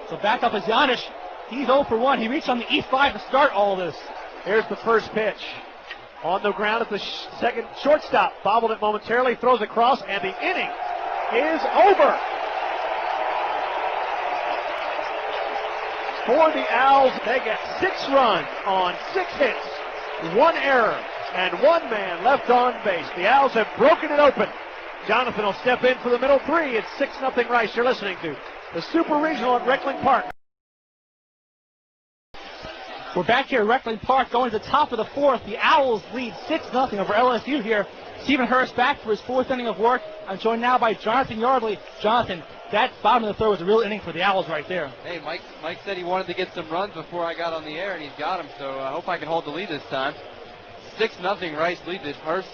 So back up is Giannis. He's 0 for 1. He reached on the E5 to start all this. Here's the first pitch. On the ground at the second shortstop. Bobbled it momentarily, throws across, and the inning is over. For the Owls, they get 6 runs on 6 hits, 1 error, and 1 man left on base. The Owls have broken it open. Jonathan will step in for the middle 3. It's 6-0 Rice. You're listening to the Super Regional at Reckling Park. We're back here at Reckling Park going to the top of the 4th. The Owls lead 6-0 over LSU here. Stephen Herce back for his 4th inning of work. I'm joined now by Jonathan Yardley. Jonathan, that bottom of the 3rd was a real inning for the Owls right there. Hey, Mike said he wanted to get some runs before I got on the air, and he's got them, so I hope I can hold the lead this time. 6-0 Rice leads it. Herce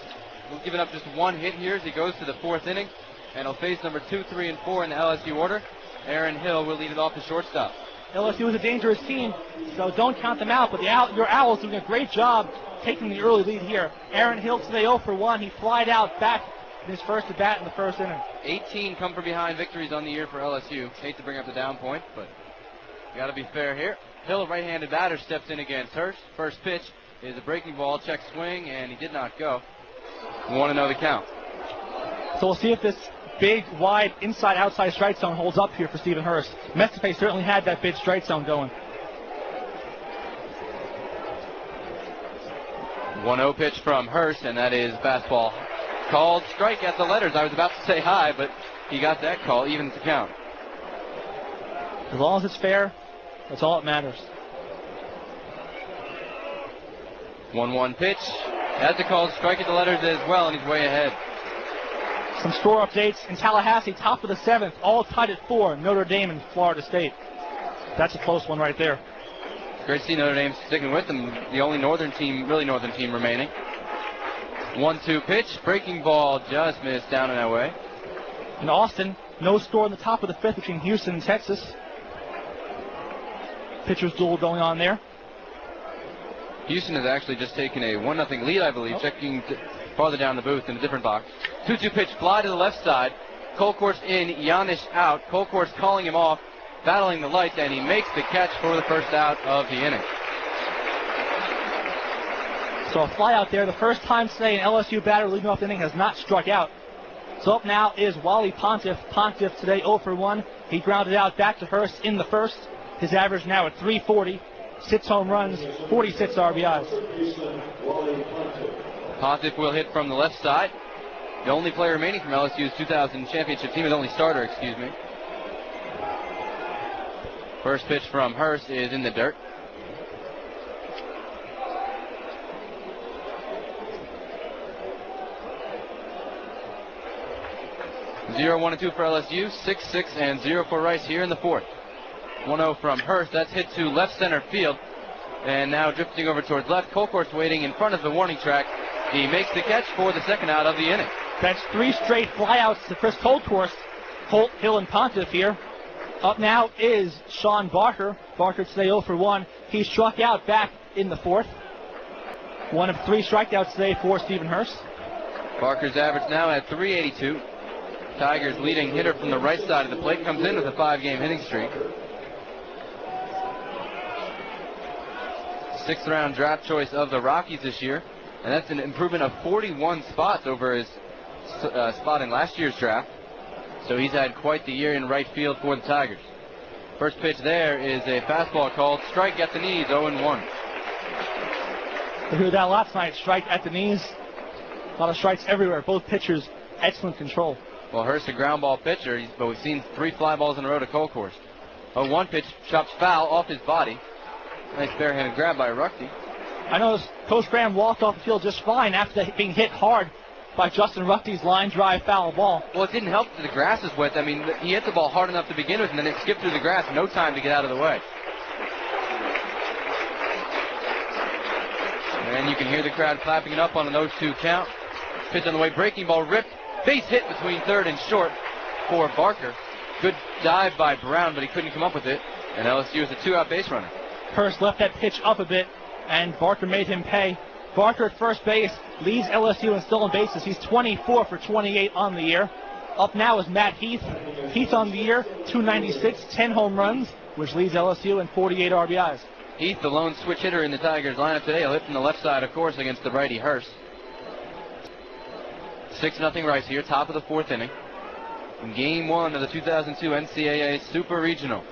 will give up just 1 hit here as he goes to the 4th inning, and he'll face number 2, 3, and 4 in the LSU order. Aaron Hill will lead it off the shortstop. LSU is a dangerous team, so don't count them out, but your Owls doing a great job taking the early lead here. Aaron Hill today 0 for 1. He flied out back in his first at bat in the 1st inning. 18 come from behind victories on the year for LSU. Hate to bring up the down point, but got to be fair here. Hill, a right-handed batter, steps in against Herce. First pitch is a breaking ball, check swing, and he did not go. 1-0 the count. So we'll see if this big, wide, inside-outside strike zone holds up here for Stephen Herce. Mestepey certainly had that big strike zone going. 1-0 pitch from Herce, and that is fastball. Called strike at the letters. I was about to say high, but he got that call, evens the count. As long as it's fair, that's all that matters. 1-1 pitch. That's a called strike at the letters as well, and he's way ahead. Some score updates in Tallahassee, top of the 7th, all tied at 4, Notre Dame and Florida State. That's a close one right there. Great to see Notre Dame sticking with them, the only northern team remaining. 1-2 pitch, breaking ball, just missed down and away. In Austin, no score in the top of the 5th between Houston and Texas. Pitcher's duel going on there. Houston has actually just taken a 1-0 lead, I believe, checking farther down the booth in a different box. 2-2 pitch, fly to the left side. Colcourse in, Giannis out. Colcourse calling him off, battling the lights, and he makes the catch for the first out of the inning. So a fly out there, the first time today an LSU batter leading off the inning has not struck out. So up now is Wally Pontiff. Pontiff today 0 for 1. He grounded out back to Herce in the 1st. His average now at 340. 6 home runs, 46 RBIs. Pontiff will hit from the left side. The only player remaining from LSU's 2000 championship team, the only starter, excuse me. First pitch from Herce is in the dirt. Zero, 1, and 2 for LSU. 6-6 and 0 for Rice here in the 4th. 1-0 from Herce. That's hit to left center field. And now drifting over towards left. Colcourse waiting in front of the warning track. He makes the catch for the second out of the inning. That's 3 straight flyouts to Chris Colcourse. Holt, Hill, and Pontiff here. Up now is Sean Barker. Barker today 0 for 1. He struck out back in the 4th. 1 of 3 strikeouts today for Stephen Herce. Barker's average now at 382. Tigers leading hitter from the right side of the plate comes in with a 5-game hitting streak. 6th round draft choice of the Rockies this year, and that's an improvement of 41 spots over his spot in last year's draft. So he's had quite the year in right field for the Tigers. First pitch there is a fastball called. Strike at the knees, 0-1. We heard that a lot tonight. Strike at the knees. A lot of strikes everywhere. Both pitchers, excellent control. Well, Herce, a ground ball pitcher, but we've seen 3 fly balls in a row to Colcourse. 0-1 pitch, chops foul off his body. Nice barehanded grab by Ruckty. I noticed Coach Graham walked off the field just fine after being hit hard by Justin Ruckty's line drive foul ball. Well, it didn't help that the grass is wet. I mean, he hit the ball hard enough to begin with, and then it skipped through the grass. No time to get out of the way. And you can hear the crowd clapping it up on an 0-2 count. Pitch on the way, breaking ball ripped. Base hit between third and short for Barker. Good dive by Brown, but he couldn't come up with it. And LSU is a 2-out base runner. Herce left that pitch up a bit, and Barker made him pay. Barker at first base leads LSU in stolen bases. He's 24 for 28 on the year. Up now is Matt Heath. Heath on the year, 296, 10 home runs, which leads LSU in 48 RBIs. Heath, the lone switch hitter in the Tigers lineup today. He'll hit from the left side, of course, against the righty Herce. 6-0 Rice here, top of the 4th inning. In Game 1 of the 2002 NCAA Super Regional.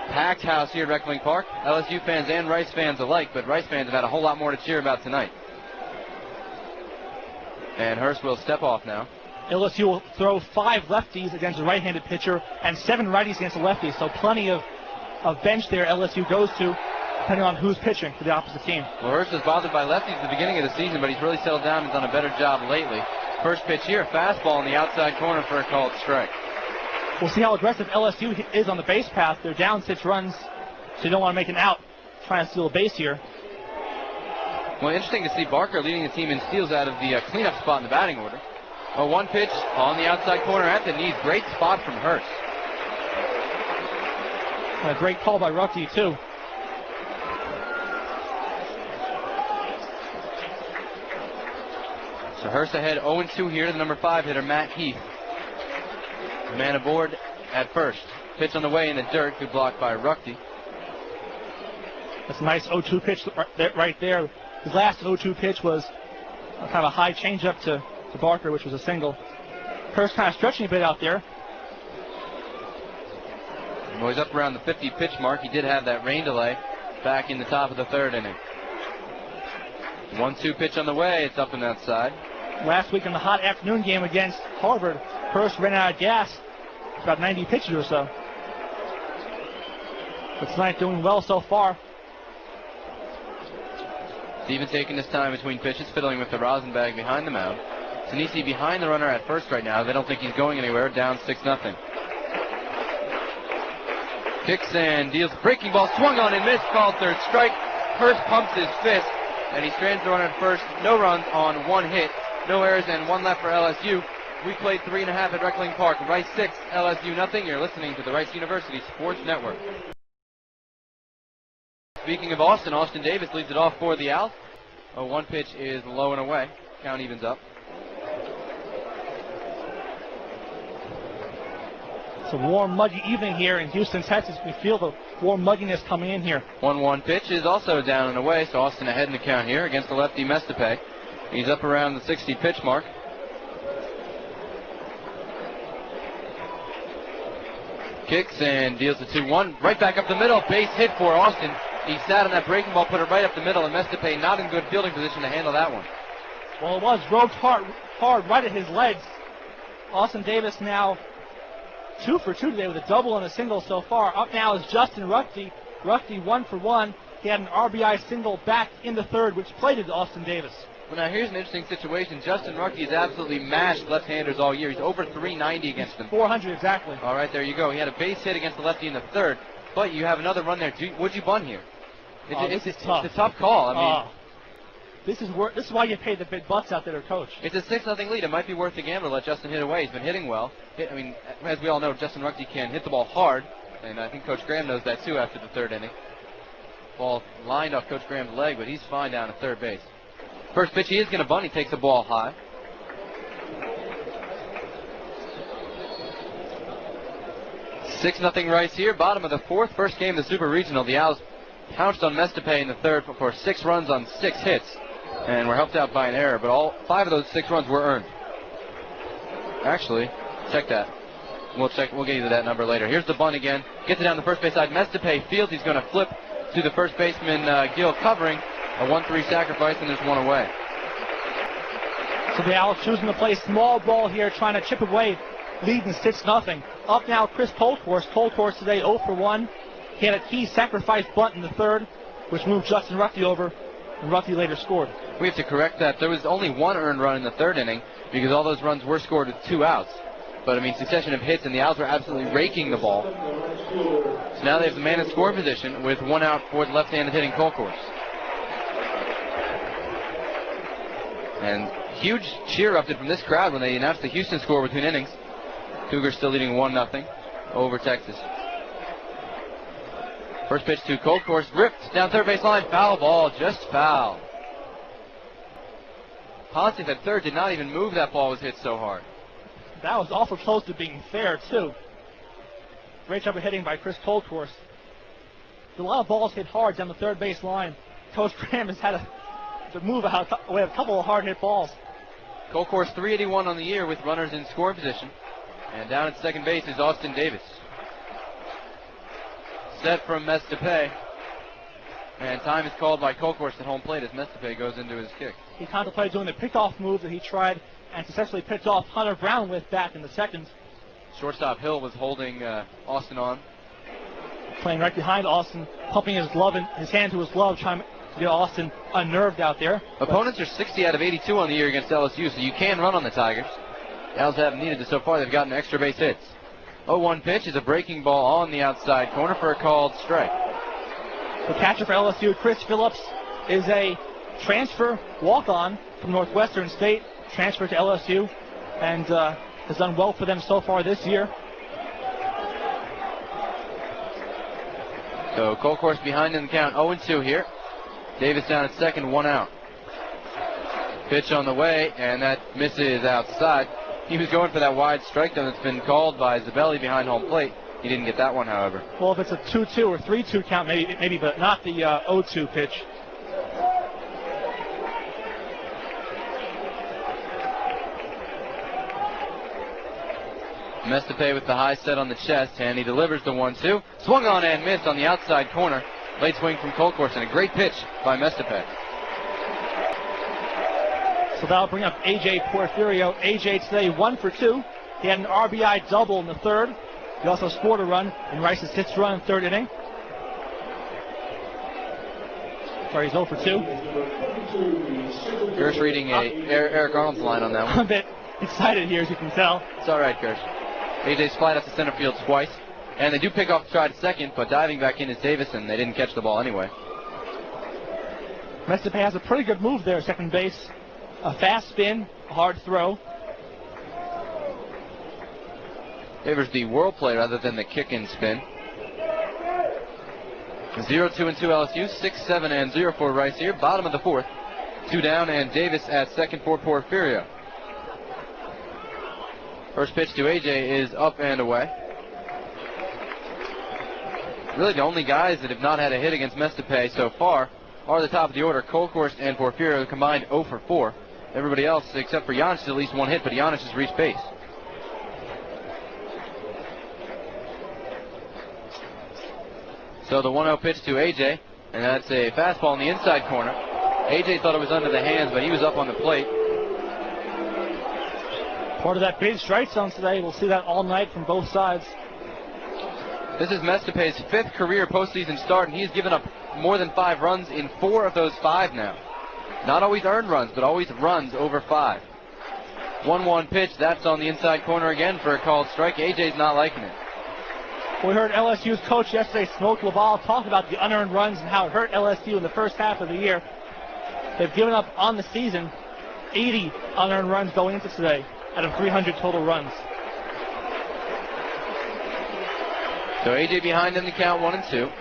Packed house here at Reckling Park. LSU fans and Rice fans alike, but Rice fans have had a whole lot more to cheer about tonight. And Herce will step off now. LSU will throw 5 lefties against a right-handed pitcher and 7 righties against a lefty, so plenty of bench there LSU goes to, depending on who's pitching for the opposite team. Well, Herce was bothered by lefties at the beginning of the season, but he's really settled down and done a better job lately. First pitch here, fastball in the outside corner for a called strike. We'll see how aggressive LSU is on the base path. They're down 6 runs, so you don't want to make an out trying to steal a base here. Well, interesting to see Barker leading the team in steals out of the cleanup spot in the batting order. A 1 pitch on the outside corner at the knees. Great spot from Herce. A great call by Ruckty, too. So Herce ahead 0-2 here to the number 5 hitter, Matt Heath. Man aboard at first. Pitch on the way in the dirt. Good block by Ruckty. That's a nice 0-2 pitch right there. His last 0-2 pitch was kind of a high changeup to Barker, which was a single. Herce kind of stretching a bit out there. Well, he's up around the 50 pitch mark. He did have that rain delay back in the top of the 3rd inning. 1-2 pitch on the way. It's up and outside. Last week in the hot afternoon game against Harvard, Herce ran out of gas, about 90 pitches or so. But tonight doing well so far. Steven taking his time between pitches, fiddling with the rosin bag behind the mound. Sinisi behind the runner at first right now. They don't think he's going anywhere. Down 6-0. Kicks and deals a breaking ball. Swung on and missed. Called third strike. Herce pumps his fist, and he strands the runner at first. No runs on 1 hit. No errors and 1 left for LSU. We played 3.5 at Reckling Park. Rice 6, LSU nothing. You're listening to the Rice University Sports Network. Speaking of Austin, Austin Davis leads it off for the Owls. A 1 pitch is low and away. Count evens up. It's a warm, muggy evening here in Houston, Texas. We feel the warm mugginess coming in here. 1-1 pitch is also down and away, so Austin ahead in the count here against the lefty Mestepey. He's up around the 60 pitch mark. Kicks and deals the 2-1. Right back up the middle. Base hit for Austin. He sat on that breaking ball, put it right up the middle, and Mestepey not in good fielding position to handle that one. Well, it was roped hard right at his legs. Austin Davis now 2 for 2 today with a double and a single so far. Up now is Justin Ruckty. Ruckty 1 for 1. He had an RBI single back in the 3rd, which plated Austin Davis. Well, now here's an interesting situation. Justin Ruckty has absolutely mashed left-handers all year. He's over 390 against them. 400 exactly. All right, there you go. He had a base hit against the lefty in the 3rd, but you have another run there. Would you bunt here? This is tough. It's a tough call. I mean, this is why you pay the big bucks out there to coach. It's a 6-0 lead. It might be worth the gamble to let Justin hit away. He's been hitting well. As we all know, Justin Ruckty can hit the ball hard, and I think Coach Graham knows that too after the 3rd inning. Ball lined off Coach Graham's leg, but he's fine down at 3rd base. First pitch, he is going to bunt. He takes the ball high. Six nothing Rice here. Bottom of the 4th. First game of the Super Regional. The Owls pounced on Mestepey in the 3rd for 6 runs on 6 hits. And were helped out by an error. But all 5 of those 6 runs were earned. Actually, Check that. We'll get you to that number later. Here's the bunt again. Gets it down the first base side. Mestepey fields. He's going to flip to the first baseman, Gill, covering. A 1-3 sacrifice, and there's one away. So the Owls choosing to play small ball here, trying to chip away, leading 6-0. Up now, Chris Colthorst. Colthorst today 0 for 1. He had a key sacrifice bunt in the third, which moved Justin Ruffey over, and Ruffey later scored. We have to correct that. There was only one earned run in the third inning because all those runs were scored with 2 outs. But, I mean, succession of hits, and the Owls were absolutely raking the ball. So now they have the man in scoring position with 1 out for the left-handed hitting Colthorst. And huge cheer erupted from this crowd when they announced the Houston score between innings. Cougars still leading 1-0 over Texas. First pitch to Colthorst, ripped down third base line. Foul ball, just foul. Ponce at third did not even move. That ball was hit so hard. That was awful close to being fair, too. Great job of hitting by Chris Colthorst. A lot of balls hit hard down the third base line. Coach Graham has had to move out away a couple of hard-hit balls. Colthorst 381 on the year with runners in scoring position. And down at second base is Austin Davis. Set from Mestepey. And time is called by Colthorst at home plate as Mestepey goes into his kick. He contemplated doing the pickoff move that he tried and successfully picked off Hunter Brown with back in the second. Shortstop Hill was holding Austin on. Playing right behind Austin, pumping his hand to his glove, trying to get Austin unnerved out there. Opponents are 60 out of 82 on the year against LSU, so you can run on the Tigers. The Owls haven't needed it so far. They've gotten extra base hits. 0-1 pitch is a breaking ball on the outside corner for a called strike. The catcher for LSU, Chris Phillips, is a transfer walk-on from Northwestern State, transferred to LSU, and has done well for them so far this year. So Colthorst behind in the count, 0-2 here. Davis down at second, 1 out. Pitch on the way, and that misses outside. He was going for that wide strike that's been called by Zabelli behind home plate. He didn't get that one, however. Well, if it's a 2-2 or 3-2 count, maybe, but not the 0-2 pitch. Mestepey with the high set on the chest, and he delivers the 1-2. Swung on and missed on the outside corner. Late swing from Colthorst, and a great pitch by Mestepey. So that'll bring up A.J. Porfirio. A.J. today 1 for 2. He had an RBI double in the third. He also scored a run in Rice's 6th run in the third inning. Sorry, he's 0 for 2. Gersh reading Eric Arnold's line on that one. I'm a bit excited here, as you can tell. It's all right, Gersh. A.J.'s flied up to center field twice. And they do pick off the try to second, but diving back in is Davis, and they didn't catch the ball anyway. Mestepey has a pretty good move there at second base. A fast spin, a hard throw. Favors the whirl play rather than the kick and spin. 0-2 and 2 LSU, 6-7 and 0 for Rice here. Bottom of the fourth. 2 down, and Davis at second for Porfirio. First pitch to A.J. is up and away. Really the only guys that have not had a hit against Mestepey so far are the top of the order, Colthorst and Porfirio, combined 0 for 4. Everybody else, except for Giannis, has at least 1 hit, but Giannis has reached base. So the 1-0 pitch to A.J., and that's a fastball in the inside corner. A.J. thought it was under the hands, but he was up on the plate. Part of that big strike zone today. We'll see that all night from both sides. This is Mestepey's 5th career postseason start, and he's given up more than 5 runs in 4 of those 5 now. Not always earned runs, but always runs over 5. 1-1 pitch, that's on the inside corner again for a called strike. A.J.'s not liking it. We heard LSU's coach yesterday, Smoke LaValle, talk about the unearned runs and how it hurt LSU in the first half of the year. They've given up on the season 80 unearned runs going into today out of 300 total runs. So A.J. behind in the count, 1-2.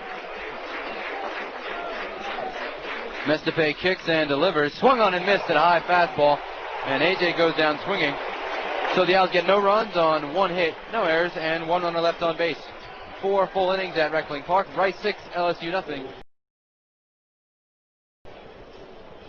Mestepey kicks and delivers. Swung on and missed at a high fastball. And A.J. goes down swinging. So the Owls get no runs on 1 hit, no errors, and 1 runner left on base. 4 full innings at Reckling Park. Rice 6, LSU nothing.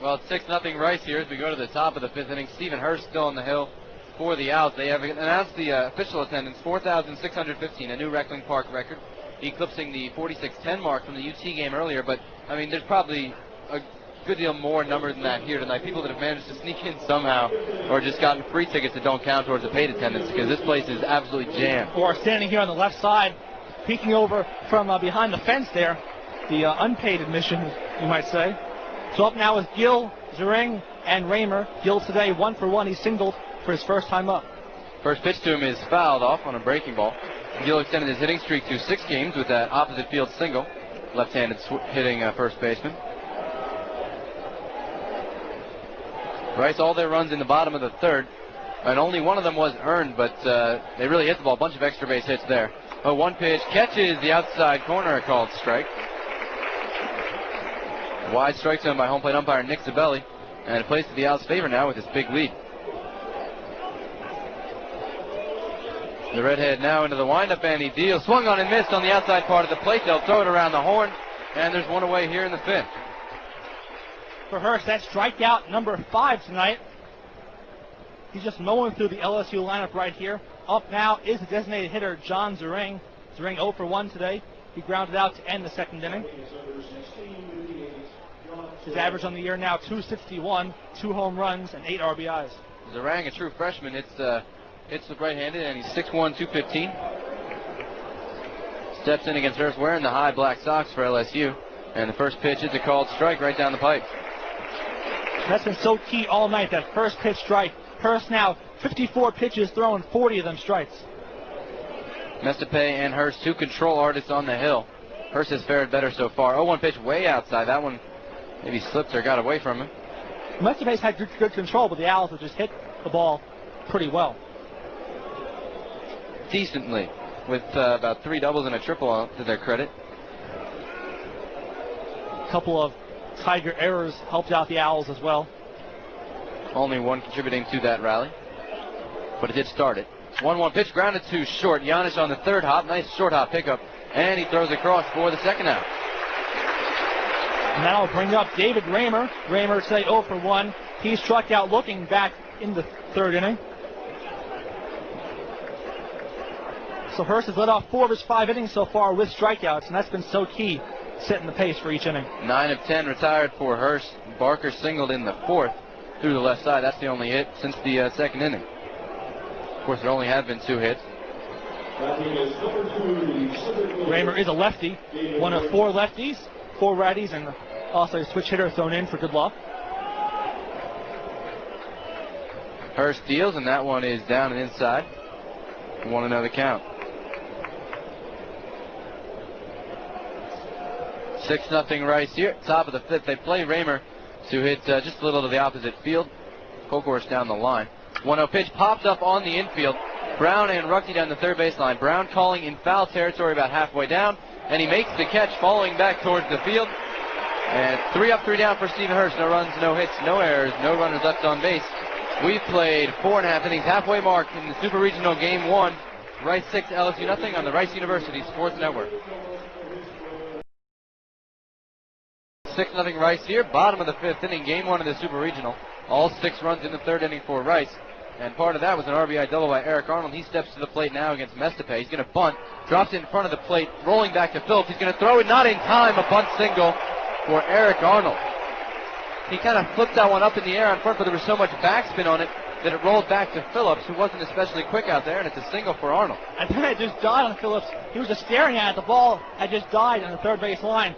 Well, it's 6-0 Rice here as we go to the top of the 5th inning. Stephen Herce still on the hill. for the Owls. They have announced the official attendance, 4,615, a new Reckling Park record, eclipsing the 4610 mark from the UT game earlier. But, I mean, there's probably a good deal more number than that here tonight. People that have managed to sneak in somehow or just gotten free tickets that don't count towards the paid attendance, because this place is absolutely jammed. Or standing here on the left side, peeking over from behind the fence there, the unpaid admission, you might say. So up now is Gill, Zering, and Raymer. Gill today 1 for 1. He singled for his first time up. First pitch to him is fouled off on a breaking ball. Gill extended his hitting streak to 6 games with that opposite field single. Left-handed hitting first baseman. Rice, all their runs in the bottom of the third, and only one of them was earned, but they really hit the ball. A bunch of extra base hits there. A 1 pitch catches the outside corner, a called strike. Wide strike zone by home plate umpire Nick Zabelli, and it plays to the Owls' favor now with this big lead. The redhead now into the windup, and he deals. Swung on and missed on the outside part of the plate. They'll throw it around the horn, and there's one away here in the 5th. For Herce, that's strikeout number 5 tonight. He's just mowing through the LSU lineup right here. Up now is the designated hitter, John Zering. Zering 0 for 1 today. He grounded out to end the second inning. His average on the year now 261, 2 home runs, and 8 RBIs. Zering, a true freshman, hits with right-handed, and he's 6'1", 215. Steps in against Herce wearing the high black socks for LSU. And the first pitch is a called strike right down the pipe. That's been so key all night, that first pitch strike. Herce now 54 pitches thrown, 40 of them strikes. Mestepey and Herce, 2 control artists on the hill. Herce has fared better so far. 0-1 pitch way outside. That one maybe slipped or got away from him. Mestepey's had good control, but the Owls have just hit the ball pretty well. Decently, with about 3 doubles and a triple to their credit. A couple of Tiger errors helped out the Owls as well. Only one contributing to that rally, but it did start it. 1-1 pitch grounded to short. Giannis on the third hop. Nice short hop pickup, and he throws across for the second out. And that'll bring up David Raymer. Raymer today 0 for 1. He struck out looking back in the third inning. So Herce has led off 4 of his 5 innings so far with strikeouts, and that's been so key, setting the pace for each inning. 9 of 10 retired for Herce. Barker singled in the 4th through the left side. That's the only hit since the second inning. Of course, there only have been 2 hits. Raymer is a lefty, one of 4 lefties, 4 righties, and also a switch hitter thrown in for good luck. Herce deals, and that one is down and inside. 1-0 count. 6-0 Rice here. Top of the 5th. They play Raymer to hit just a little to the opposite field. Full course down the line. 1-0 pitch popped up on the infield. Brown and Ruckey down the third baseline. Brown calling in foul territory about halfway down, and he makes the catch falling back towards the field. And 3 up, 3 down for Stephen Herce. No runs, no hits, no errors, no runners left on base. We've played 4.5 innings, halfway mark in the Super Regional Game 1. Rice 6, LSU nothing on the Rice University Sports Network. 6-0 Rice here, bottom of the 5th inning, Game 1 of the Super Regional. All 6 runs in the 3rd inning for Rice. And part of that was an RBI double by Eric Arnold. He steps to the plate now against Mestepey. He's going to bunt, drops it in front of the plate, rolling back to Phillips. He's going to throw it, not in time, a bunt single for Eric Arnold. He kind of flipped that one up in the air on front, but there was so much backspin on it that it rolled back to Phillips, who wasn't especially quick out there, and it's a single for Arnold. I think it just died on Phillips. He was just staring at it. The ball had just died on the third base line.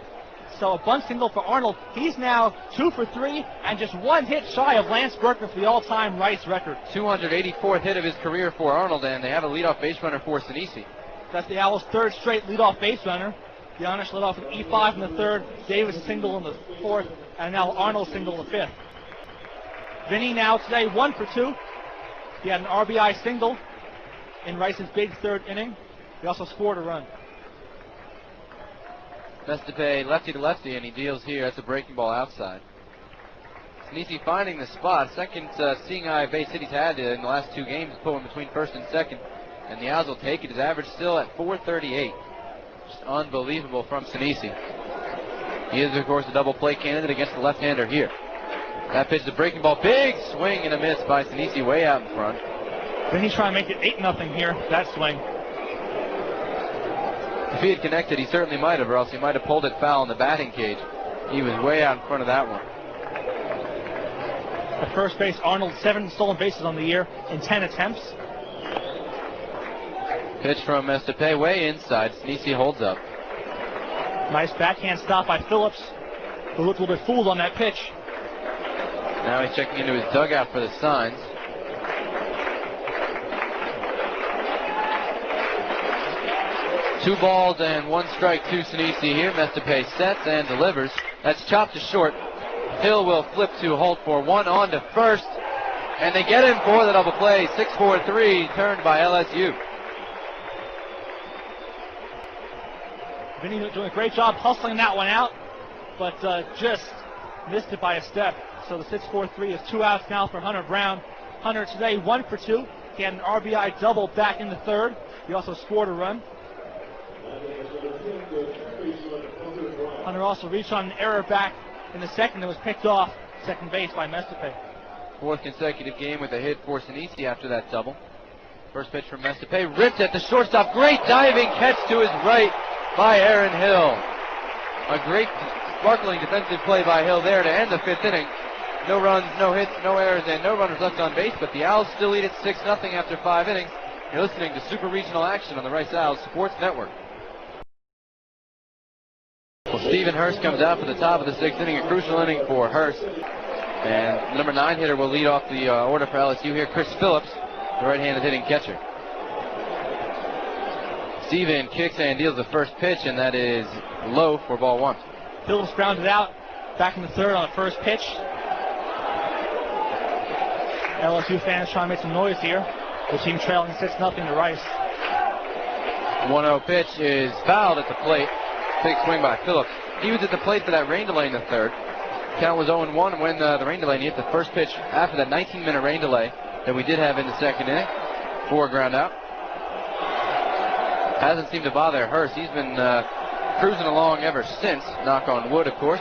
So a bunt single for Arnold. He's now 2 for 3 and just 1 hit shy of Lance Berkner for the all-time Rice record. 284th hit of his career for Arnold, and they have a leadoff base runner for Sinisi. That's the Owls' 3rd straight leadoff base runner. Giannis led off an E5 in the 3rd, Davis a single in the 4th, and now Arnold single in the 5th. Vinny now today 1 for 2. He had an RBI single in Rice's big 3rd inning. He also scored a run. Mestepey lefty to lefty, and he deals here. That's a breaking ball outside. Sinisi finding the spot. Second seeing eye base hit he's had in the last 2 games, put one between 1st and 2nd. And the Owls will take it. His average still at .438. Just unbelievable from Sinisi. He is, of course, a double play candidate against the left-hander here. That pitch is a breaking ball. Big swing and a miss by Sinisi way out in front. Then he's trying to make it 8-0 here, that swing. If he had connected, he certainly might have, or else he might have pulled it foul in the batting cage. He was way out in front of that one. At first base, Arnold, 7 stolen bases on the year in 10 attempts. Pitch from Mestepey, way inside. Sinisi holds up. Nice backhand stop by Phillips, who looked a little bit fooled on that pitch. Now he's checking into his dugout for the signs. Two balls and 1 strike to Sinisi here. Mestepey sets and delivers. That's chopped to short. Hill will flip to Holt for 1 on to first. And they get him for the double play. 6-4-3 turned by LSU. Vinny doing a great job hustling that one out, but just missed it by a step. So the 6-4-3 is 2 outs now for Hunter Brown. Hunter today 1 for 2. He had an RBI double back in the third. He also scored a run. Hunter also reached on an error back in the second that was picked off second base by Mestepey. 4th consecutive game with a hit for Sinisi after that double. First pitch from Mestepey, ripped at the shortstop. Great diving catch to his right by Aaron Hill. A great sparkling defensive play by Hill there to end the 5th inning. No runs, no hits, no errors, and no runners left on base, but the Owls still lead at 6-0 after 5 innings. You're listening to Super Regional Action on the Rice Owls Sports Network. Well, Stephen Herce comes out for the top of the 6th inning, a crucial inning for Herce. And number 9 hitter will lead off the order for LSU here, Chris Phillips, the right-handed hitting catcher. Stephen kicks and deals the first pitch, and that is low for ball 1. Phillips grounded out back in the third on the first pitch. LSU fans trying to make some noise here. The team trailing 6-0 to Rice. 1-0 pitch is fouled at the plate. Big swing by Phillips. He was at the plate for that rain delay in the third. Count was 0-1 when the rain delay, and he hit the first pitch after that 19-minute rain delay that we did have in the second inning. 4 ground out. Hasn't seemed to bother Herce. He's been cruising along ever since. Knock on wood, of course.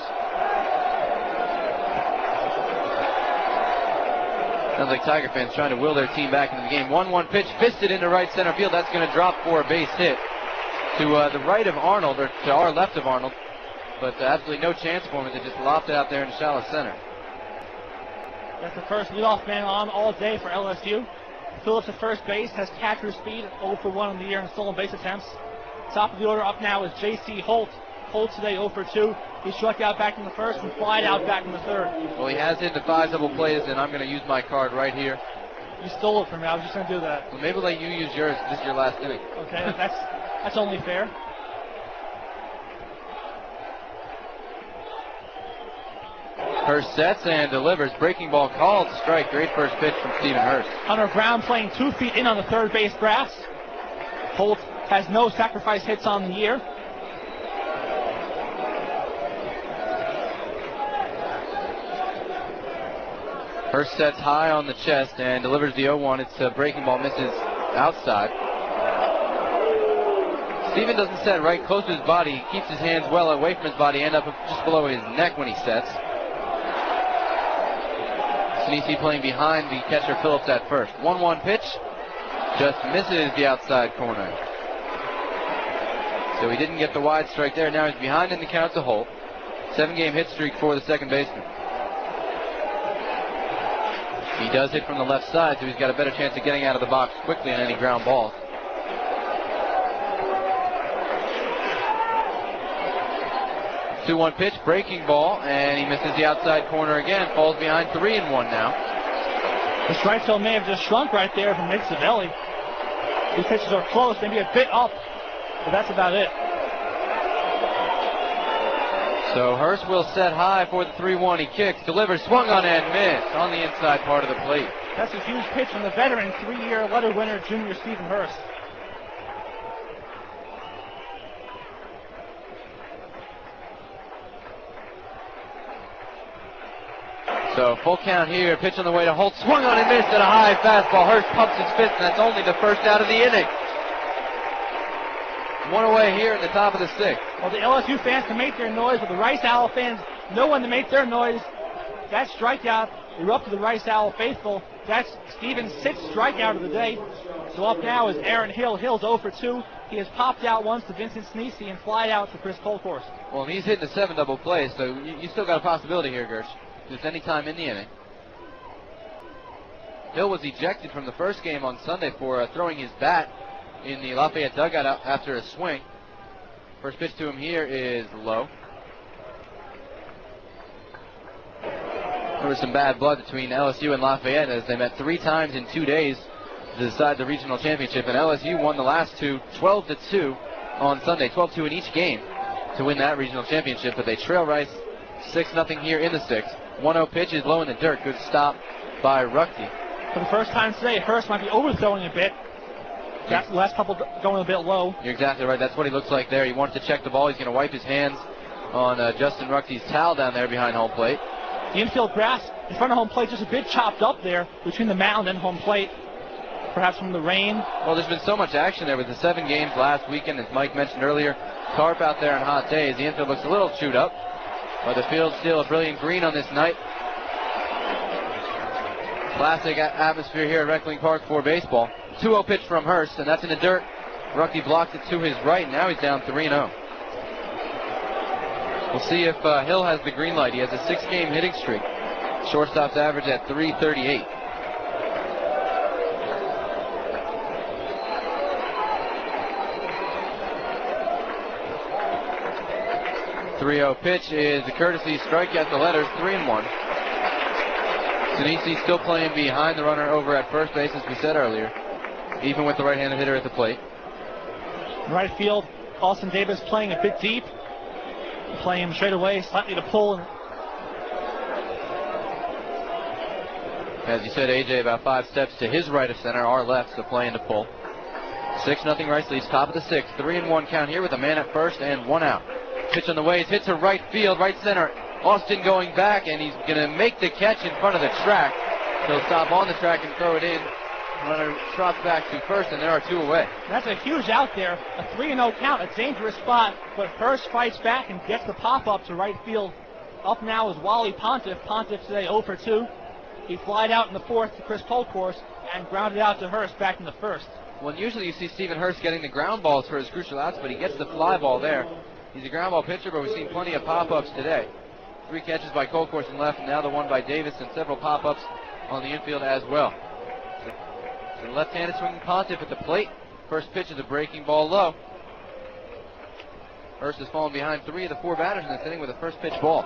Sounds like Tiger fans trying to will their team back into the game. 1-1 pitch, fisted into right center field. That's going to drop for a base hit to the right of Arnold, or to our left of Arnold. But absolutely no chance for him as it just lopped it out there in shallow center. That's the first leadoff man on all day for LSU. Phillips at first base has catcher speed, 0 for 1 on the year in stolen base attempts. Top of the order up now is J.C. Holt. Holt today 0 for 2. He struck out back in the first and flied out back in the third. Well, he has hit the 5 double plays, and I'm going to use my card right here. You stole it from me. I was just going to do that. Well, maybe let you use yours. This is your last inning. Okay, that's only fair. Herce sets and delivers. Breaking ball called. Strike. Great first pitch from Stephen Herce. Hunter Brown playing 2 feet in on the third base grass. Holt has no sacrifice hits on the year. Herce sets high on the chest and delivers the 0-1. It's a breaking ball, misses outside. Stephen doesn't set right close to his body. He keeps his hands well away from his body, end up just below his neck when he sets. Sinisi playing behind the catcher Phillips at first. 1-1 pitch, just misses the outside corner. So he didn't get the wide strike there. Now he's behind in the count to Holt. 7-game hit streak for the second baseman. He does hit from the left side, so he's got a better chance of getting out of the box quickly on any ground balls. The 2-1 pitch, breaking ball, and he misses the outside corner again. Falls behind 3-1 now. The strike zone may have just shrunk right there from Nick Savelli. These pitches are close, maybe a bit up, but that's about it. So Herce will set high for the 3-1. He kicks, delivers, swung on and missed on the inside part of the plate. That's a huge pitch from the veteran, 3-year letter winner, junior Stephen Herce. So full count here, pitch on the way to Holt, swung on and missed at a high fastball. Herce pumps his fist, and that's only the first out of the inning. 1 away here in the top of the 6th. Well, the LSU fans can make their noise, but the Rice Owl fans know when to make their noise. That strikeout We're up to the Rice Owl faithful. That's Stephen's 6th strikeout of the day. So up now is Aaron Hill. Hill's 0 for 2. He has popped out once to Vincent Sneese and flied out to Chris Colcourse. Well, he's hitting a 7 double play, so you still got a possibility here, Gersh. Just any time in the inning. Hill was ejected from the first game on Sunday for throwing his bat in the Lafayette dugout after a swing. First pitch to him here is low. There was some bad blood between LSU and Lafayette as they met 3 times in 2 days to decide the regional championship, and LSU won the last two 12-2 on Sunday, 12-2 in each game to win that regional championship, but they trail Rice 6-0 here in the 6th. 1-0 pitch is low in the dirt. Good stop by Ruckty. For the first time today, Herce might be overthrowing a bit. That last couple going a bit low. You're exactly right. That's what he looks like there. He wanted to check the ball. He's going to wipe his hands on Justin Ruckty's towel down there behind home plate. The infield grass in front of home plate just a bit chopped up there between the mound and home plate, perhaps from the rain. Well, there's been so much action there with the 7 games last weekend, as Mike mentioned earlier. Tarp out there on hot days. The infield looks a little chewed up, but the field's still a brilliant green on this night. Classic atmosphere here at Reckling Park for baseball. 2-0 pitch from Herce, and that's in the dirt. Ruckty blocked it to his right. Now he's down 3-0. We'll see if Hill has the green light. He has a 6-game hitting streak. Shortstop's average at .338. .30 pitch is the courtesy strike at the letters, 3-1. Sinisi still playing behind the runner over at first base, as we said earlier, even with the right-handed hitter at the plate. Right field, Austin Davis playing a bit deep. Playing him straight away, slightly to pull. As you said, AJ, about 5 steps to his right of center, our left, so playing to pull. 6-0 Rice leads, top of the 6th. 3-1 count here with a man at first and 1 out. Pitch on the way, it's hit to right field, right center. Austin going back, and he's going to make the catch in front of the track. He'll stop on the track and throw it in. Runner trots back to first, and there are 2 away. That's a huge out there. A 3-0 count, a dangerous spot, but Herce fights back and gets the pop-up to right field. Up now is Wally Pontiff. Pontiff today 0 for 2. He flied out in the 4th to Chris Colcourse and grounded out to Herce back in the 1st. Well, usually you see Stephen Herce getting the ground balls for his crucial outs, but he gets the fly ball there. He's a ground ball pitcher, but we've seen plenty of pop-ups today. 3 catches by Colcourse in left, and now the one by Davis, and several pop-ups on the infield as well. The left-handed swinging Pontiff at the plate. First pitch is a breaking ball low. Herce has fallen behind 3 of the 4 batters in this inning with a first pitch ball.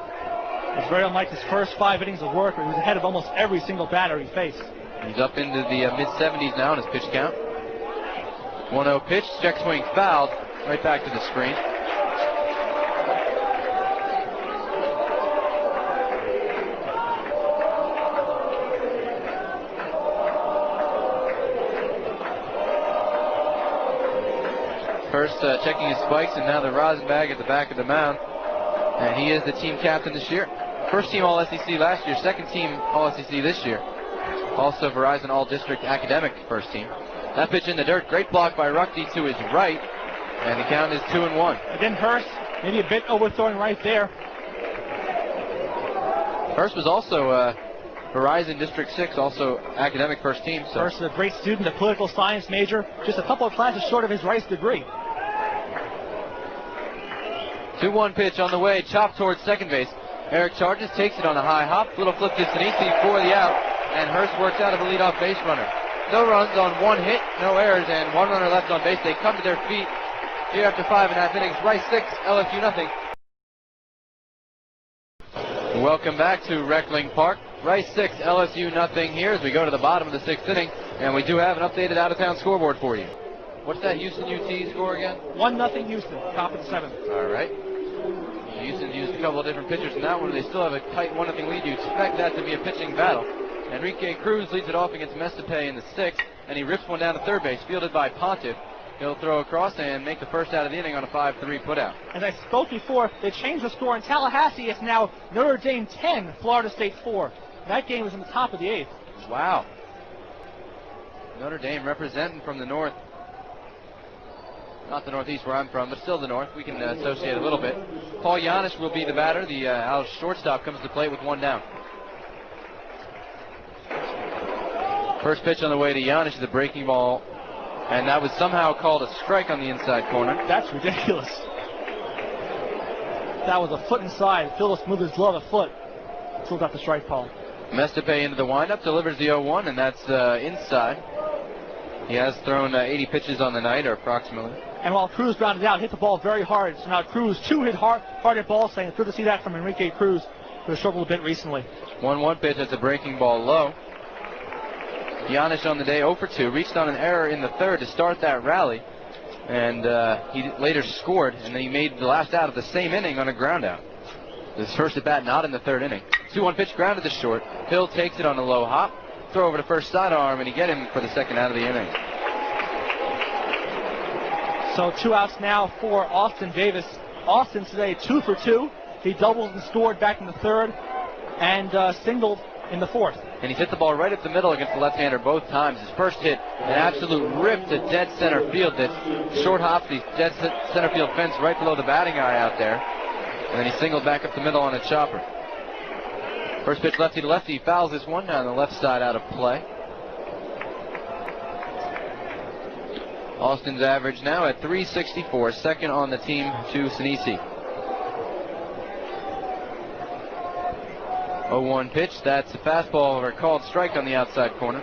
It's very unlike his first 5 innings of work, where he was ahead of almost every single batter he faced. He's up into the mid-70s now in his pitch count. 1-0 pitch, check swing fouled, right back to the screen. First checking his spikes, and now the rosin bag at the back of the mound. And he is the team captain this year. First team All-SEC last year, second team All-SEC this year. Also Verizon All-District Academic first team. That pitch in the dirt, great block by Ruckty to his right, and the count is 2-1. Again, Herce, maybe a bit overthrowing right there. Herce was also Verizon District 6, also academic first team. So. Herce, a great student, a political science major, just a couple of classes short of his Rice degree. 2-1 pitch on the way, chopped towards second base. Eric charges, takes it on a high hop, little flip to Sinisi for the out, and Herce works out of a leadoff base runner. No runs on 1 hit, no errors, and 1 runner left on base. They come to their feet here after 5.5 innings. Rice 6, LSU nothing. Welcome back to Reckling Park. Rice 6, LSU nothing here as we go to the bottom of the 6th inning, and we do have an updated out-of-town scoreboard for you. What's that Houston UT score again? 1-0 Houston, top of the 7th. All right. Houston used a couple of different pitchers in that one. They still have a tight 1-0 lead. You expect that to be a pitching battle. Enrique Cruz leads it off against Mestepey in the 6th, and he rips one down to third base, fielded by Pontiff. He'll throw across and make the first out of the inning on a 5-3 putout. As I spoke before, they changed the score in Tallahassee. It's now Notre Dame 10, Florida State 4. That game was in the top of the 8th. Wow. Notre Dame representing from the north. Not the northeast where I'm from, but still the north. We can associate a little bit. Paul Giannis will be the batter. The Owls shortstop comes to plate with 1 down. First pitch on the way to Giannis is a breaking ball, and that was somehow called a strike on the inside corner. That's ridiculous. That was a foot inside. Phillips moved his glove a foot. Still got the strike call. Mestepey into the windup, delivers the 0-1, and that's inside. He has thrown 80 pitches on the night, or approximately. And while Cruz grounded out, hit the ball very hard. So now Cruz, 2 hit hard hit balls, saying it's good to see that from Enrique Cruz, who has struggled a bit recently. 1-1 pitch, that's a breaking ball low. Giannis on the day 0 for 2, reached on an error in the third to start that rally, and he later scored, and then he made the last out of the same inning on a ground out. His first at bat not in the third inning. 2-1 pitch grounded to short. Hill takes it on a low hop, throw over to first sidearm, and he get him for the second out of the inning. So 2 outs now for Austin Davis. Austin today 2 for 2. He doubled and scored back in the third and singled in the fourth. And he's hit the ball right up the middle against the left-hander both times. His first hit, an absolute rip to dead center field that short hops the dead center field fence right below the batting eye out there. And then he singled back up the middle on a chopper. First pitch lefty to lefty. He fouls this one down the left side out of play. Austin's average now at .364, second on the team to Sinisi. 0-1 pitch, that's a fastball or a called strike on the outside corner.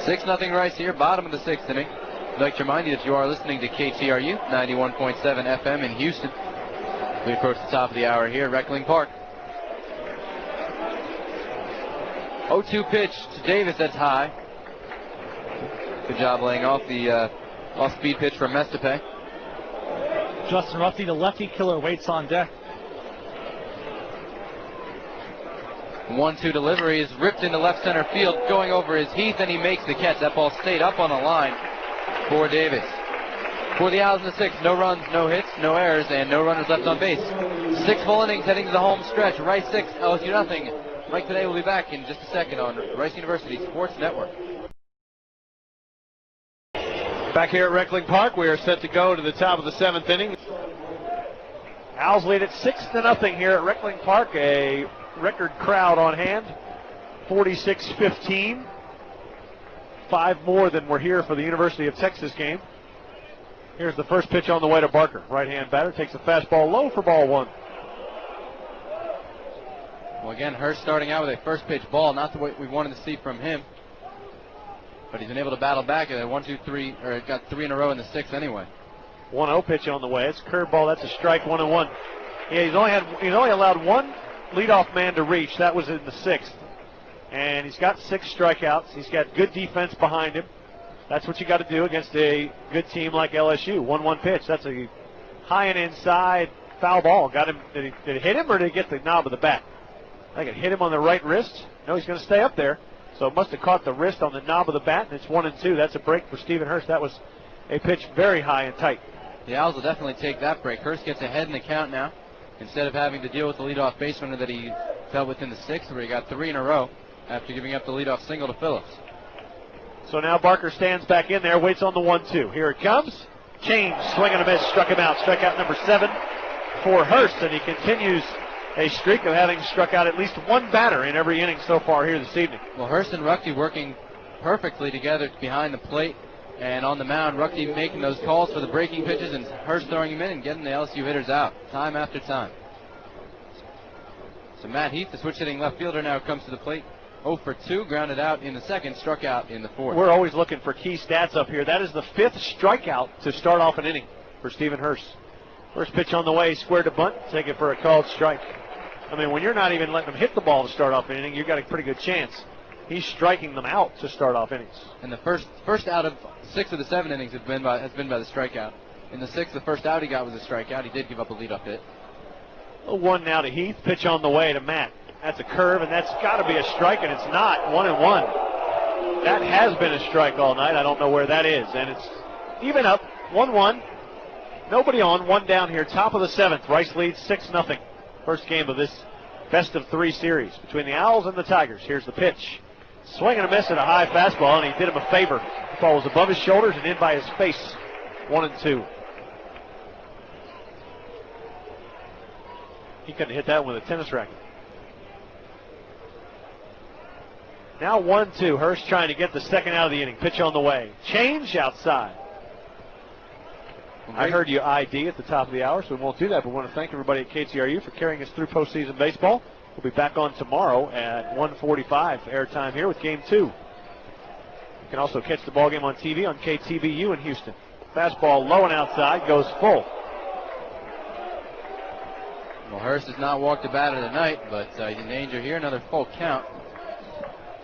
6-0 Rice here, bottom of the 6th inning. I'd like to remind you that you are listening to KTRU 91.7 FM in Houston. We approach the top of the hour here at Reckling Park. 0-2 pitch to Davis, that's high. Good job laying off the off-speed pitch from Mestepey. Justin Ruffy, the lefty killer, waits on deck. 1-2 delivery is ripped into left center field, going over his Heath, and he makes the catch. That ball stayed up on the line for Davis. For the Owls in the 6th, no runs, no hits, no errors, and no runners left on base. 6 full innings heading to the home stretch. Rice 6, LSU nothing. Mike Pede will be back in just a second on Rice University Sports Network. Back here at Reckling Park, we are set to go to the top of the 7th inning. Owls lead at 6-0 here at Reckling Park. A record crowd on hand, 46-15. 5 more than were here for the University of Texas game. Here's the first pitch on the way to Barker. Right-hand batter takes a fastball low for ball 1. Well, again, Herce starting out with a first pitch ball, not the way we wanted to see from him. But he's been able to battle back at 1, 2, 3, or got 3 in a row in the 6th anyway. 1-0 pitch on the way. It's a curveball. That's a strike. 1-1. Yeah, he's only allowed 1 leadoff man to reach. That was in the 6th. And he's got 6 strikeouts. He's got good defense behind him. That's what you got to do against a good team like LSU. 1-1 pitch. That's a high and inside foul ball. Got him. Did it hit him or did it get the knob of the bat? I think it hit him on the right wrist. No, he's going to stay up there. So it must have caught the wrist on the knob of the bat, and it's 1-2. That's a break for Stephen Herce. That was a pitch very high and tight. The Owls will definitely take that break. Herce gets ahead in the count now, instead of having to deal with the leadoff baseman that he fell within the 6th, where he got 3 in a row after giving up the leadoff single to Phillips. So now Barker stands back in there, waits on the 1-2. Here it comes. Change, swing and a miss, struck him out. Strikeout number 7 for Herce, and he continues a streak of having struck out at least 1 batter in every inning so far here this evening. Well, Herce and Ruckey working perfectly together behind the plate and on the mound. Ruckey making those calls for the breaking pitches and Herce throwing him in and getting the LSU hitters out time after time. So Matt Heath, the switch-hitting left fielder, now comes to the plate. 0 for 2, grounded out in the 2nd, struck out in the 4th. We're always looking for key stats up here. That is the 5th strikeout to start off an inning for Stephen Herce. First pitch on the way, square to bunt, take it for a called strike. I mean, when you're not even letting them hit the ball to start off an inning, you've got a pretty good chance. He's striking them out to start off innings. And the first out of 6 of the 7 innings has been by the strikeout. In the 6th, the first out he got was a strikeout. He did give up a leadoff hit. 1 now to Heath. Pitch on the way to Matt. That's a curve, and that's got to be a strike, and it's not. 1-1. That has been a strike all night. I don't know where that is. And it's even up. 1-1. Nobody on. 1 down here. Top of the 7th. Rice leads 6-0. First game of this best of 3 series between the Owls and the Tigers. Here's the pitch. Swing and a miss at a high fastball, and he did him a favor. The ball was above his shoulders and in by his face. 1-2. He couldn't hit that with a tennis racket. Now 1-2. Herce trying to get the second out of the inning. Pitch on the way. Change outside. I heard you ID at the top of the hour, so we won't do that, but we want to thank everybody at KTRU for carrying us through postseason baseball. We'll be back on tomorrow at 1:45 airtime here with Game 2. You can also catch the ballgame on TV on KTBU in Houston. Fastball low and outside, goes full. Well, Herce has not walked a batter tonight, but he's in danger here. Another full count.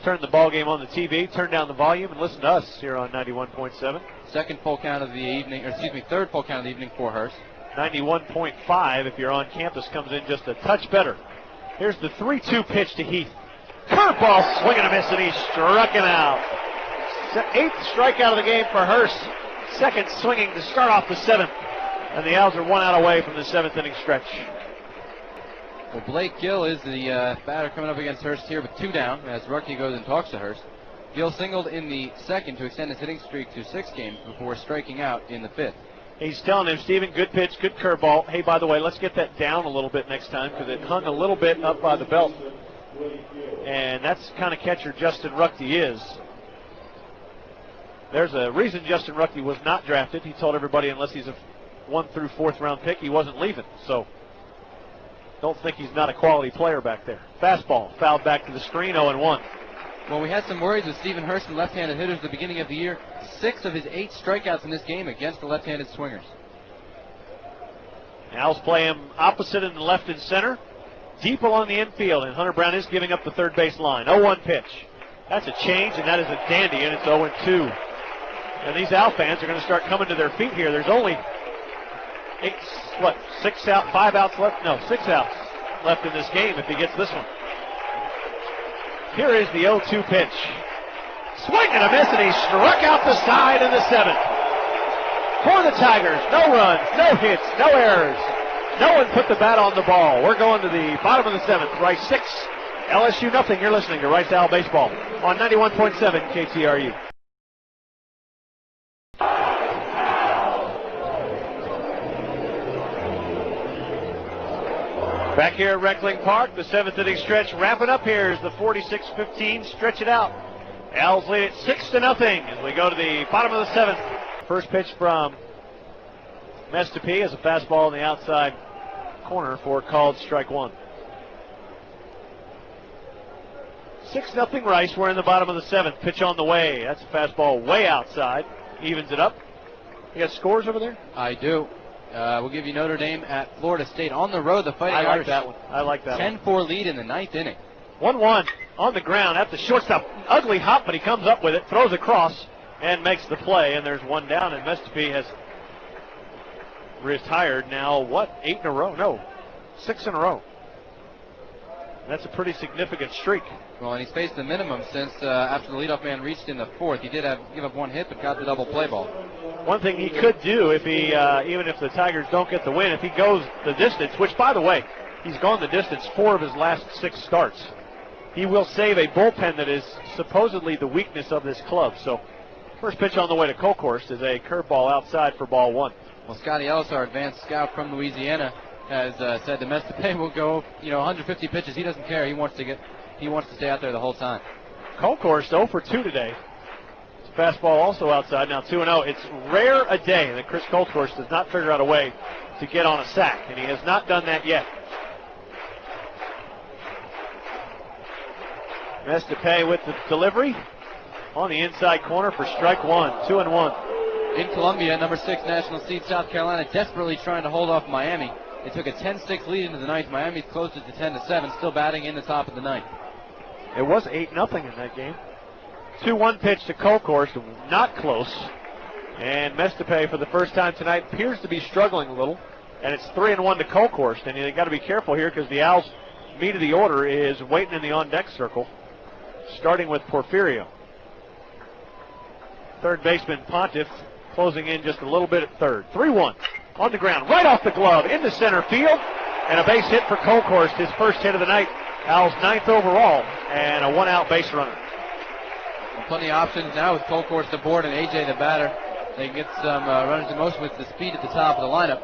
Turn the ball game on the TV, turn down the volume, and listen to us here on 91.7. Second full count of the evening, third full count of the evening for Herce. 91.5 if you're on campus, comes in just a touch better. Here's the 3-2 pitch to Heath. Curveball, swing and a miss, and he struck him out. 8th strikeout of the game for Herce. Second swinging to start off the 7th. And the Owls are 1 out away from the 7th inning stretch. Well, Blake Gill is the batter coming up against Herce here with 2 down as Ruckey goes and talks to Herce. Gill singled in the 2nd to extend his hitting streak to 6 games before striking out in the 5th. He's telling him, Steven, good pitch, good curveball. Hey, by the way, let's get that down a little bit next time because it hung a little bit up by the belt. And that's the kind of catcher Justin Ruckey is. There's a reason Justin Ruckey was not drafted. He told everybody unless he's a 1 through 4th round pick, he wasn't leaving. So don't think he's not a quality player back there. Fastball fouled back to the screen, 0-1. Well, we had some worries with Stephen Herce and left-handed hitters at the beginning of the year. 6 of his 8 strikeouts in this game against the left-handed swingers. Owls play him opposite in the left and center. Deep along the infield, and Hunter Brown is giving up the third base line. 0-1 pitch. That's a change, and that is a dandy, and it's 0-2. And these Owl fans are going to start coming to their feet here. There's only 5 outs left? No, 6 outs left in this game if he gets this one. Here is the 0-2 pitch. Swing and a miss, and he struck out the side in the 7th. For the Tigers, no runs, no hits, no errors. No one put the bat on the ball. We're going to the bottom of the 7th. Rice 6, LSU nothing. You're listening to Rice Owl Baseball on 91.7 KTRU. Back here at Reckling Park, the 7th inning stretch wrapping up here as the 46-15 stretch it out. Owls lead it 6-0 as we go to the bottom of the 7th. First pitch from Mestepey as a fastball in the outside corner for called strike 1. 6-0 Rice. We're in the bottom of the 7th. Pitch on the way. That's a fastball way outside. Evens it up. You got scores over there? I do. We'll give you Notre Dame at Florida State. On the road, the Fighting Irish. I like that one. 10-4 lead in the 9th inning. 1-1 on the ground at the shortstop. Ugly hop, but he comes up with it, throws across, and makes the play. And there's 1 down, and Mestepey has retired now, 8 in a row? No, 6 in a row. That's a pretty significant streak. Well, and he's faced the minimum since after the leadoff man reached in the 4th. He did give up 1 hit, but got the double play ball. One thing he could do if he, even if the Tigers don't get the win, if he goes the distance, which, by the way, he's gone the distance 4 of his last 6 starts, he will save a bullpen that is supposedly the weakness of this club. So, first pitch on the way to Colkhorst is a curveball outside for ball 1. Well, Scotty Ellis, our advanced scout from Louisiana, has said that Mestepey will go, 150 pitches. He doesn't care. He wants to stay out there the whole time. Colkhorst 0 for 2 today. Fastball also outside, now 2-0. It's rare a day that Chris Colkhorst does not figure out a way to get on a sack, and he has not done that yet. Mestepey with the delivery on the inside corner for strike 1, 2-1. In Columbia, number 6 national seed South Carolina desperately trying to hold off Miami. They took a 10-6 lead into the 9th. Miami's closed it to 10-7, still batting in the top of the 9th. It was 8-0 in that game. 2-1 pitch to Colkhorst, not close. And Mestepey, for the first time tonight, appears to be struggling a little. And it's 3-1 to Colkhorst. And you got to be careful here because the Owls' meat of the order is waiting in the on-deck circle, starting with Porfirio. Third baseman Pontiff closing in just a little bit at third. 3-1 on the ground, right off the glove, into center field. And a base hit for Colkhorst, his first hit of the night. Owls 9th overall, and a 1-out base runner. Plenty of options now with Colkhorst aboard and AJ the batter. They can get some runners in motion with the speed at the top of the lineup.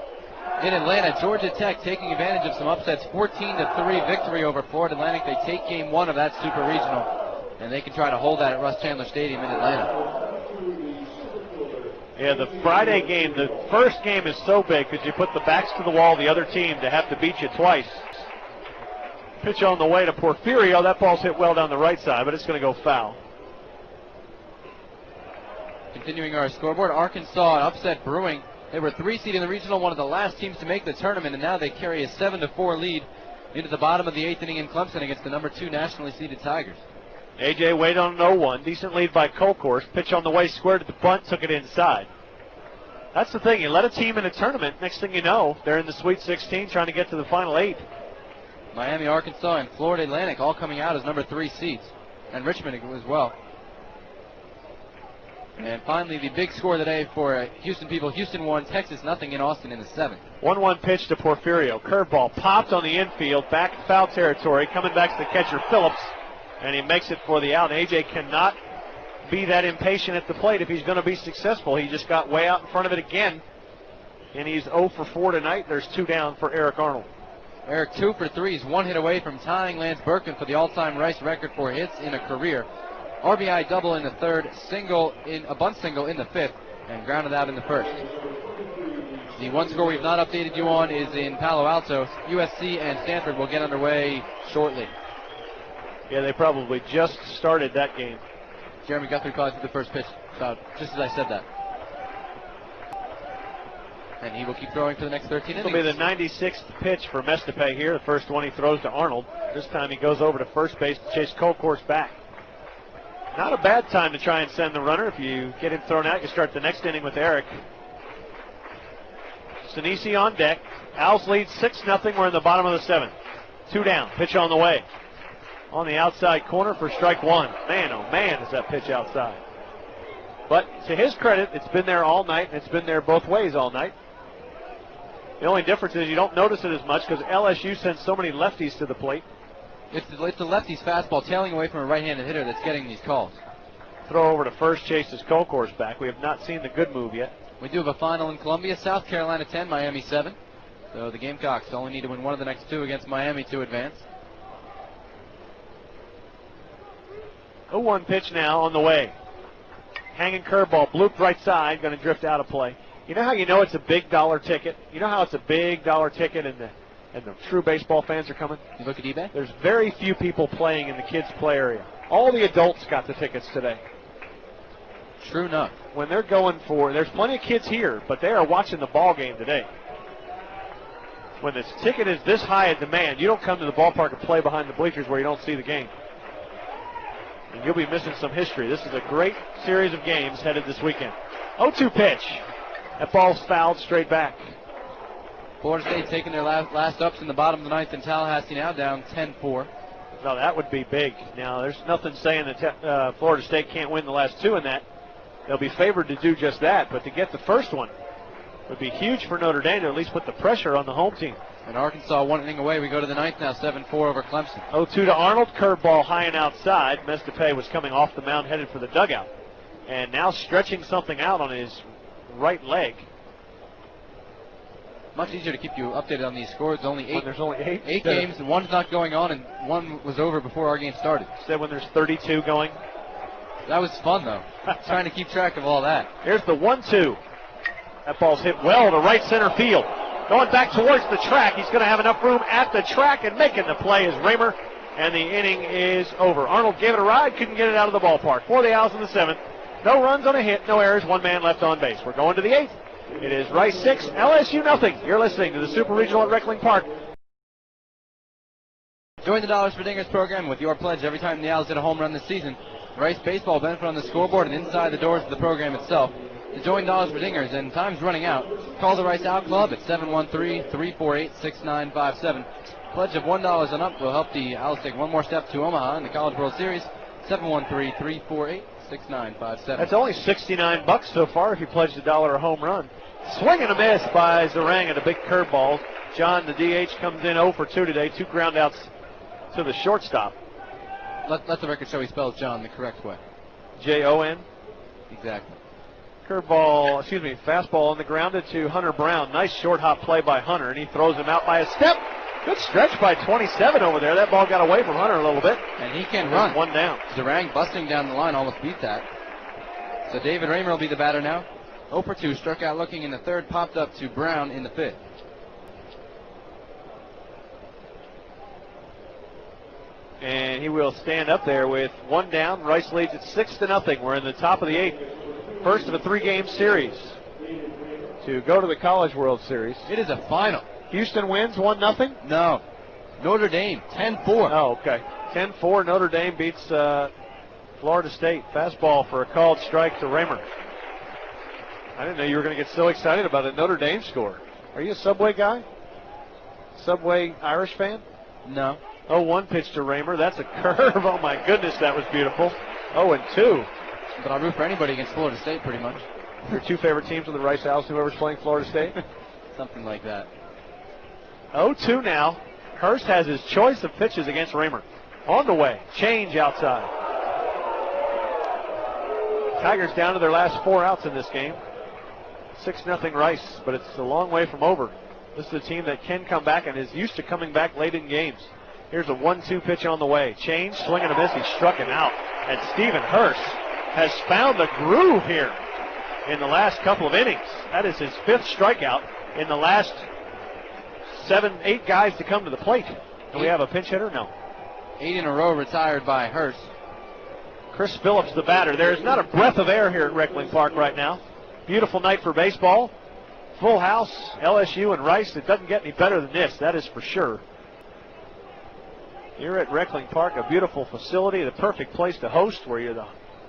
In Atlanta, Georgia Tech taking advantage of some upsets. 14-3 victory over Florida Atlantic. They take game 1 of that Super Regional. and they can try to hold that at Russ Chandler Stadium in Atlanta. Yeah, the Friday game, the first game is so big because you put the backs to the wall, the other team, to have to beat you twice. Pitch on the way to Porfirio. That ball's hit well down the right side, but it's going to go foul. Continuing our scoreboard, Arkansas an upset brewing. They were 3 seed in the regional, one of the last teams to make the tournament, and now they carry a 7-4 lead into the bottom of the 8th inning in Clemson against the number 2 nationally seeded Tigers. A.J. Wade on an 0-1. Decent lead by Colcourse. Pitch on the way, squared to the bunt, took it inside. That's the thing. You let a team in a tournament, next thing you know, they're in the Sweet 16 trying to get to the Final 8. Miami, Arkansas, and Florida Atlantic all coming out as number 3 seeds, and Richmond as well. And finally, the big score today for Houston people. Houston won, Texas nothing in Austin in the 7th. 1-1 pitch to Porfirio. Curveball popped on the infield, back foul territory, coming back to the catcher Phillips, and he makes it for the out. AJ cannot be that impatient at the plate if he's going to be successful. He just got way out in front of it again, and he's 0 for 4 tonight. There's 2 down for Eric Arnold. Eric 2 for 3. He's 1 hit away from tying Lance Berkman for the all-time Rice record for hits in a career. RBI double in the 3rd, a bunt single in the 5th, and grounded out in the 1st. The one score we've not updated you on is in Palo Alto. USC and Stanford will get underway shortly. Yeah, they probably just started that game. Jeremy Guthrie called to the first pitch, about just as I said that. And he will keep throwing for the next 13 innings. This will be the 96th pitch for Mestepey here. The first one he throws to Arnold. This time he goes over to first base to chase Colcourse back. Not a bad time to try and send the runner. If you get him thrown out, you start the next inning with Eric. Sinisi on deck. Owls lead 6-0. We're in the bottom of the 7th. 2 down. Pitch on the way. On the outside corner for strike 1. Man, oh man, is that pitch outside. But to his credit, it's been there all night, and it's been there both ways all night. The only difference is you don't notice it as much because LSU sends so many lefties to the plate. It's the lefty's fastball tailing away from a right-handed hitter that's getting these calls. Throw over to first, chases Colcourse back. We have not seen the good move yet. We do have a final in Columbia. South Carolina 10, Miami 7. So the Gamecocks only need to win one of the next 2 against Miami to advance. 0-1 pitch now on the way. Hanging curveball, blooped right side, going to drift out of play. You know how you know it's a big dollar ticket? You know how it's a big dollar ticket and the true baseball fans are coming? You look at eBay? There's very few people playing in the kids' play area. All the adults got the tickets today. True enough. When they're going for, there's plenty of kids here, but they are watching the ball game today. When this ticket is this high in demand, you don't come to the ballpark and play behind the bleachers where you don't see the game. And you'll be missing some history. This is a great series of games headed this weekend. 0-2 pitch. That ball's fouled straight back. Florida State taking their last ups in the bottom of the 9th, and Tallahassee now down 10-4. No, that would be big. Now, there's nothing saying that Florida State can't win the last 2 in that. They'll be favored to do just that, but to get the first one would be huge for Notre Dame to at least put the pressure on the home team. And Arkansas 1 inning away. We go to the 9th now, 7-4 over Clemson. 0-2 to Arnold. Curveball high and outside. Mestepey was coming off the mound headed for the dugout. And now stretching something out on his right leg. Much easier to keep you updated on these scores. There's only 8. 8 games, and 1's not going on, and 1 was over before our game started. Said when there's 32 going. That was fun, though. Trying to keep track of all that. Here's the 1-2. That ball's hit well to right center field. Going back towards the track. He's going to have enough room at the track, and making the play is Raymer, and the inning is over. Arnold gave it a ride, couldn't get it out of the ballpark. For the Owls in the 7th. No runs on a hit, no errors, 1 man left on base. We're going to the 8th. It is Rice 6, LSU nothing. You're listening to the Super Regional at Reckling Park. Join the Dollars for Dingers program with your pledge every time the Owls hit a home run this season. Rice baseball benefit on the scoreboard and inside the doors of the program itself. To join Dollars for Dingers, and time's running out, call the Rice Owl Club at 713-348-6957. Pledge of $1 and up will help the Owls take one more step to Omaha in the College World Series. 713-348-6957. That's only $69 so far if you pledge $1 a home run. Swing and a miss by Zarang at a big curveball. John, the DH, comes in 0 for 2 today. 2 groundouts to the shortstop. Let the record show he spells John the correct way. Jon. Exactly. Fastball on the grounded to Hunter Brown. Nice short hop play by Hunter, and he throws him out by a step. Good stretch by 27 over there. That ball got away from Hunter a little bit. And he can run. One down. Zarang busting down the line almost beat that. So David Raymer will be the batter now. 0 for 2, struck out looking in the third, popped up to Brown in the fifth. And he will stand up there with one down. Rice leads at 6-0. We're in the top of the 8th. First of a 3-game series to go to the College World Series. It is a final. Houston wins 1-0? No. Notre Dame, 10-4. Oh, okay. 10-4. Notre Dame beats Florida State. Fastball for a called strike to Raymer. I didn't know you were going to get so excited about a Notre Dame score. Are you a Subway guy? Subway Irish fan? No. 0-1 pitch to Raymer. That's a curve. Oh, my goodness, that was beautiful. 0-2. But I'll root for anybody against Florida State, pretty much. Your two favorite teams in the Rice House, whoever's playing Florida State? Something like that. 0-2 now. Herce has his choice of pitches against Raymer. On the way. Change outside. Tigers down to their last 4 outs in this game. 6-0 Rice, but it's a long way from over. This is a team that can come back and is used to coming back late in games. Here's a 1-2 pitch on the way. Change, swing and a miss. He struck him out. And Stephen Herce has found the groove here in the last couple of innings. That is his 5th strikeout in the last 7-8 guys to come to the plate. Do we have a pinch hitter? No. 8 in a row retired by Herce. Chris Phillips, the batter. There is not a breath of air here at Reckling Park right now. Beautiful night for baseball. Full house, LSU and Rice. It doesn't get any better than this, that is for sure. Here at Reckling Park, a beautiful facility, the perfect place to host where you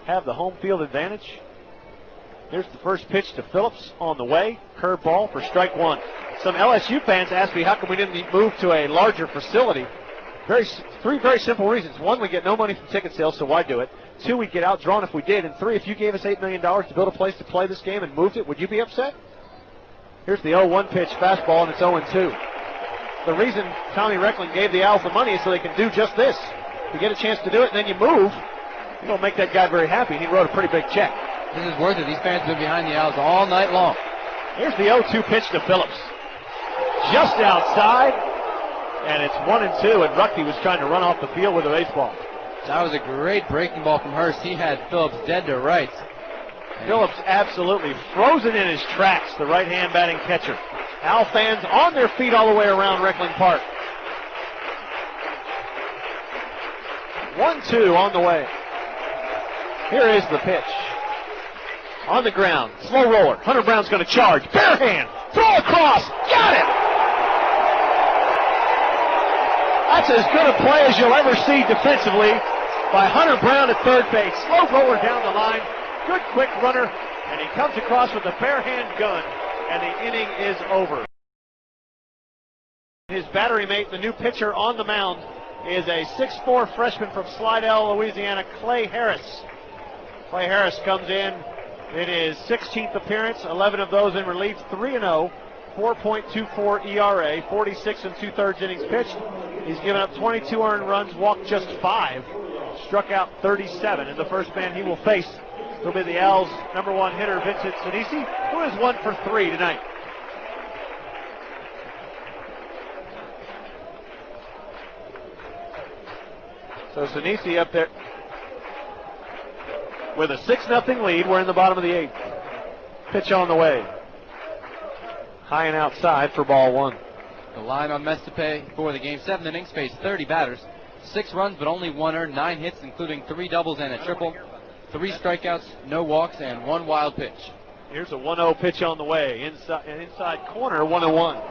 have the home field advantage. Here's the first pitch to Phillips on the way. Curveball for strike 1. Some LSU fans asked me how come we didn't move to a larger facility. 3 very simple reasons. 1, we get no money from ticket sales, so why do it? 2, we'd get outdrawn if we did. And 3, if you gave us $8 million to build a place to play this game and moved it, would you be upset? Here's the 0-1 pitch, fastball, and it's 0-2. The reason Tommy Reckling gave the Owls the money is so they can do just this. You get a chance to do it, and then you move. You don't make that guy very happy, and he wrote a pretty big check. This is worth it. These fans have been behind the Owls all night long. Here's the 0-2 pitch to Phillips. Just outside, and it's 1-2, and Ruckey was trying to run off the field with a baseball. That was a great breaking ball from Herce. He had Phillips dead to rights. Phillips absolutely frozen in his tracks, the right-hand batting catcher. Owl fans on their feet all the way around Reckling Park. 1-2 on the way. Here is the pitch. On the ground, slow roller. Hunter Brown's going to charge. Bare hand, throw across, got it! That's as good a play as you'll ever see defensively by Hunter Brown at third base. Slow roller down the line. Good quick runner, and he comes across with a bare hand gun, and the inning is over. His battery mate, the new pitcher on the mound, is a 6'4" freshman from Slidell, Louisiana, Clay Harris. Clay Harris comes in. It is 16th appearance, 11 of those in relief, 3-0, 4.24 ERA, 46 2/3 innings pitched. He's given up 22 earned runs, walked just 5, struck out 37, and the first man he will face will be the Owls' number 1 hitter, Vincent Sinisi, who is 1 for 3 tonight. So Sinisi up there with a 6-0 lead. We're in the bottom of the 8th. Pitch on the way. High and outside for ball 1. The line on Mestepey for the game. 7 innings, faced 30 batters. 6 runs, but only 1 earned. 9 hits, including 3 doubles and a triple. 3 strikeouts, no walks, and 1 wild pitch. Here's a 1-0 pitch on the way. Inside corner, 1-1.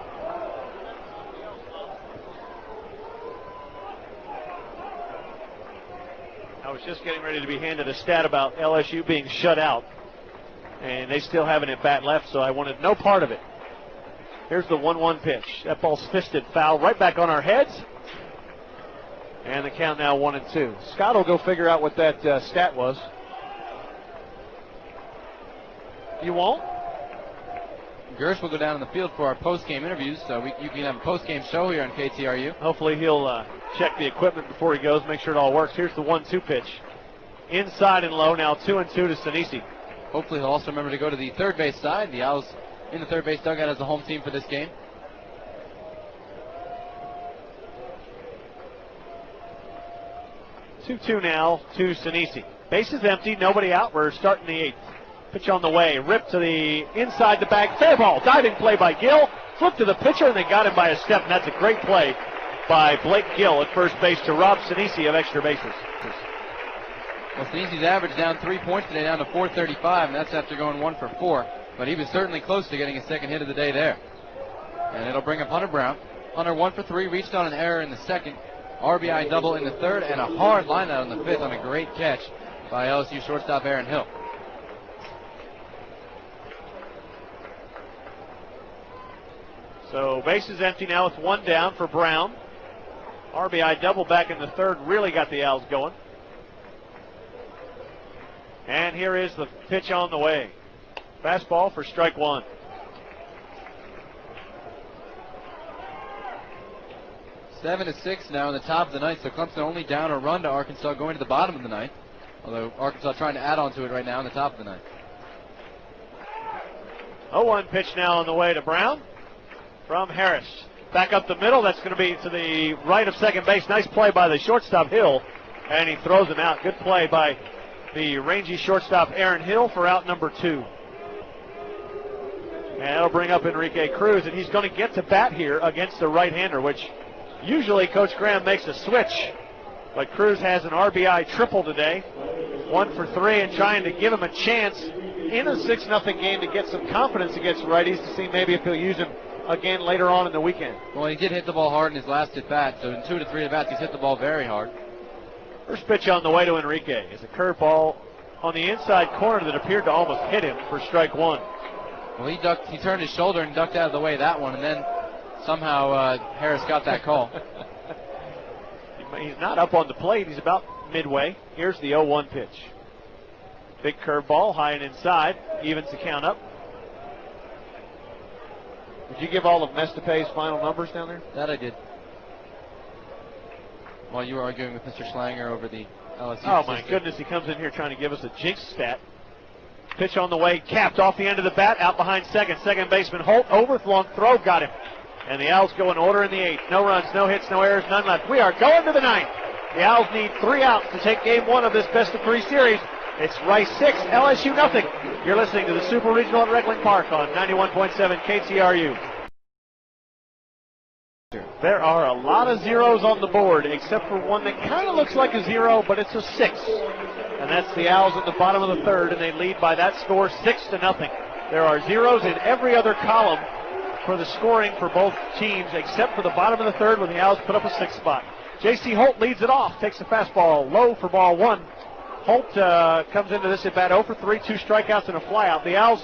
I was just getting ready to be handed a stat about LSU being shut out, and they still have an at-bat left, so I wanted no part of it. Here's the 1-1 pitch. That ball's fisted foul right back on our heads, and the count now 1-2. Scott will go figure out what that stat was. You won't? Gersh will go down in the field for our post-game interviews, so you can have a post-game show here on KTRU. Hopefully he'll check the equipment before he goes, make sure it all works. Here's the 1-2 pitch. Inside and low, now 2-2 to Sinisi. Hopefully he'll also remember to go to the third base side. The Owls in the third base dugout as the home team for this game. 2-2 now to Sinisi. Base is empty, nobody out. We're starting the 8th. Pitch on the way, ripped to the inside the bag, fair ball, diving play by Gill, flip to the pitcher, and they got him by a step, and that's a great play by Blake Gill at first base to rob Sinisi of extra bases. Well, Sinisi's average down 3 points today, down to 435, and that's after going 1 for 4. But he was certainly close to getting his second hit of the day there. And it'll bring up Hunter Brown. Hunter 1 for 3, reached on an error in the second, RBI double in the third, and a hard line out in the fifth on a great catch by LSU shortstop Aaron Hill. So base is empty now with 1 down for Brown. RBI double back in the third really got the Owls going. And here is the pitch on the way. Fastball for strike 1. Seven to 6 now in the top of the ninth, so Clemson only down a run to Arkansas going to the bottom of the ninth. Although Arkansas trying to add on to it right now in the top of the ninth. 0-1 pitch now on the way to Brown from Herce. Back up the middle, that's going to be to the right of second base. Nice play by the shortstop Hill, and he throws him out. Good play by the rangy shortstop Aaron Hill for out number 2. And that'll bring up Enrique Cruz, and he's going to get to bat here against the right-hander, which usually Coach Graham makes a switch. But Cruz has an RBI triple today. 1 for 3, and trying to give him a chance in a 6-0 game to get some confidence against righties to see maybe if he'll use him again later on in the weekend. Well, he did hit the ball hard in his last at-bat, so in 2 to 3 at-bats, he's hit the ball very hard. First pitch on the way to Enrique is a curveball on the inside corner that appeared to almost hit him for strike 1. Well, he turned his shoulder and ducked out of the way of that one, and then somehow Herce got that call. He's not up on the plate. He's about midway. Here's the 0-1 pitch. Big curveball, high and inside, evens the count up. Did you give all of Mestepey's final numbers down there? That I did. While you were arguing with Mr. Schlanger over the LSU. Oh, my goodness, he comes in here trying to give us a jinx stat. Pitch on the way, capped off the end of the bat, out behind second. Second baseman Holt, overthrown throw, got him. And the Owls go in order in the 8th. No runs, no hits, no errors, none left. We are going to the 9th. The Owls need 3 outs to take game 1 of this best-of-3 series. It's Rice 6, LSU nothing. You're listening to the Super Regional at Reckling Park on 91.7 KTRU. There are a lot of zeros on the board, except for one that kind of looks like a 0, but it's a 6. And that's the Owls at the bottom of the 3rd, and they lead by that score 6-0. There are zeros in every other column for the scoring for both teams, except for the bottom of the 3rd when the Owls put up a 6th spot. J.C. Holt leads it off, takes the fastball low for ball 1. Holt comes into this at bat 0 for 3, 2 strikeouts and a flyout. The Owls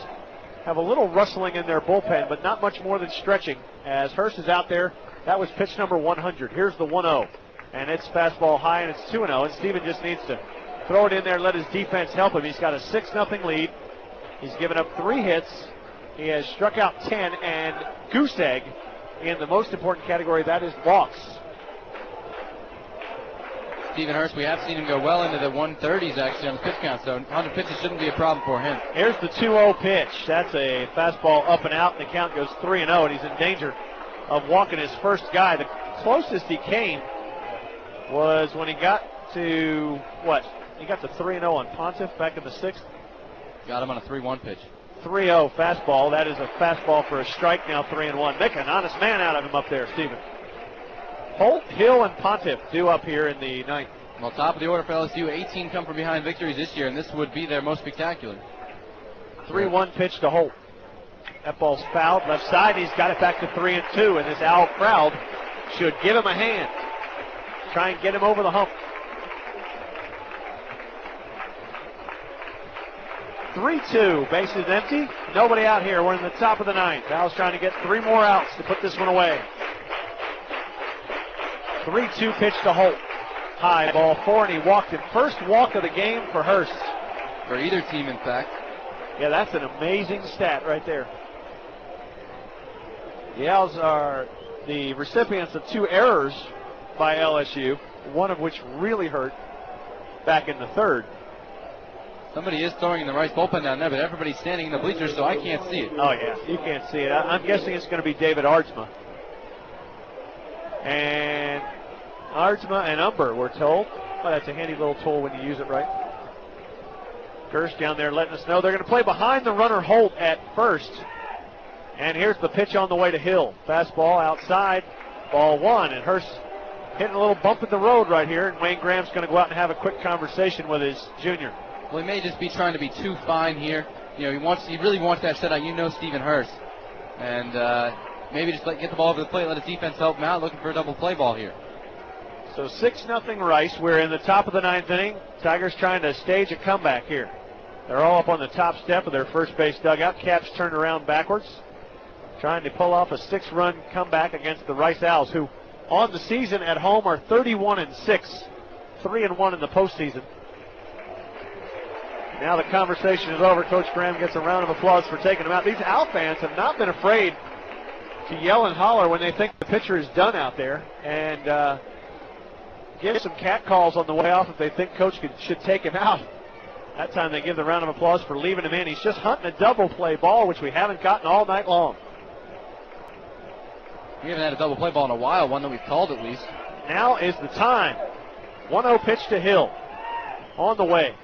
have a little rustling in their bullpen, but not much more than stretching, as Herce is out there. That was pitch number 100. Here's the 1-0, and it's fastball high, and it's 2-0, and Steven just needs to throw it in there, let his defense help him. He's got a 6-0 lead. He's given up 3 hits. He has struck out 10, and goose egg in the most important category, that is walks. Steven Herce, we have seen him go well into the 130s actually on the pitch count, so 100 pitches shouldn't be a problem for him. Here's the 2-0 pitch. That's a fastball up and out, and the count goes 3-0, and he's in danger of walking his first guy. The closest he came was when he got to, he got to 3-0 on Pontiff back in the 6th. Got him on a 3-1 pitch. 3-0 fastball. That is a fastball for a strike, now 3-1. Make an honest man out of him up there, Steven. Holt, Hill, and Pontiff due up here in the 9th. Well, top of the order for LSU. 18 come from behind victories this year, and this would be their most spectacular. 3-1 pitch to Holt. That ball's fouled left side. He's got it back to 3-2, and this Owl crowd should give him a hand. Try and get him over the hump. 3-2, bases empty. Nobody out here. We're in the top of the 9th. Owls trying to get 3 more outs to put this one away. 3-2 pitch to Holt. High, ball 4, and he walked him. First walk of the game for Herce. For either team, in fact. Yeah, that's an amazing stat right there. The Owls are the recipients of 2 errors by LSU, one of which really hurt back in the 3rd. Somebody is throwing in the Rice bullpen down there, but everybody's standing in the bleachers, so I can't see it. Oh, yeah, you can't see it. I'm guessing it's going to be David Aardsma. And Aardsma and Umber, we're told. Well, that's a handy little tool when you use it right. Gersh down there letting us know they're going to play behind the runner Holt at first. And here's the pitch on the way to Hill. Fastball outside, ball one. And Herce hitting a little bump in the road right here. And Wayne Graham's going to go out and have a quick conversation with his junior. Well, he may just be trying to be too fine here. You know, he really wants that shutout. You know Stephen Herce. And maybe just get the ball over the plate, let his defense help him out, looking for a double play ball here. So 6-0 Rice. We're in the top of the ninth inning. Tigers trying to stage a comeback here. They're all up on the top step of their first base dugout. Caps turned around backwards, trying to pull off a 6-run comeback against the Rice Owls, who on the season at home are 31-6, 3-1 in the postseason. Now the conversation is over. Coach Graham gets a round of applause for taking them out. These Owl fans have not been afraid to yell and holler when they think the pitcher is done out there, and give some cat calls on the way off if they think Coach should take him out. That time they give the round of applause for leaving him in. He's just hunting a double play ball, which we haven't gotten all night long. We haven't had a double play ball in a while, one that we've called at least. Now is the time. 1-0 pitch to Hill. On the way.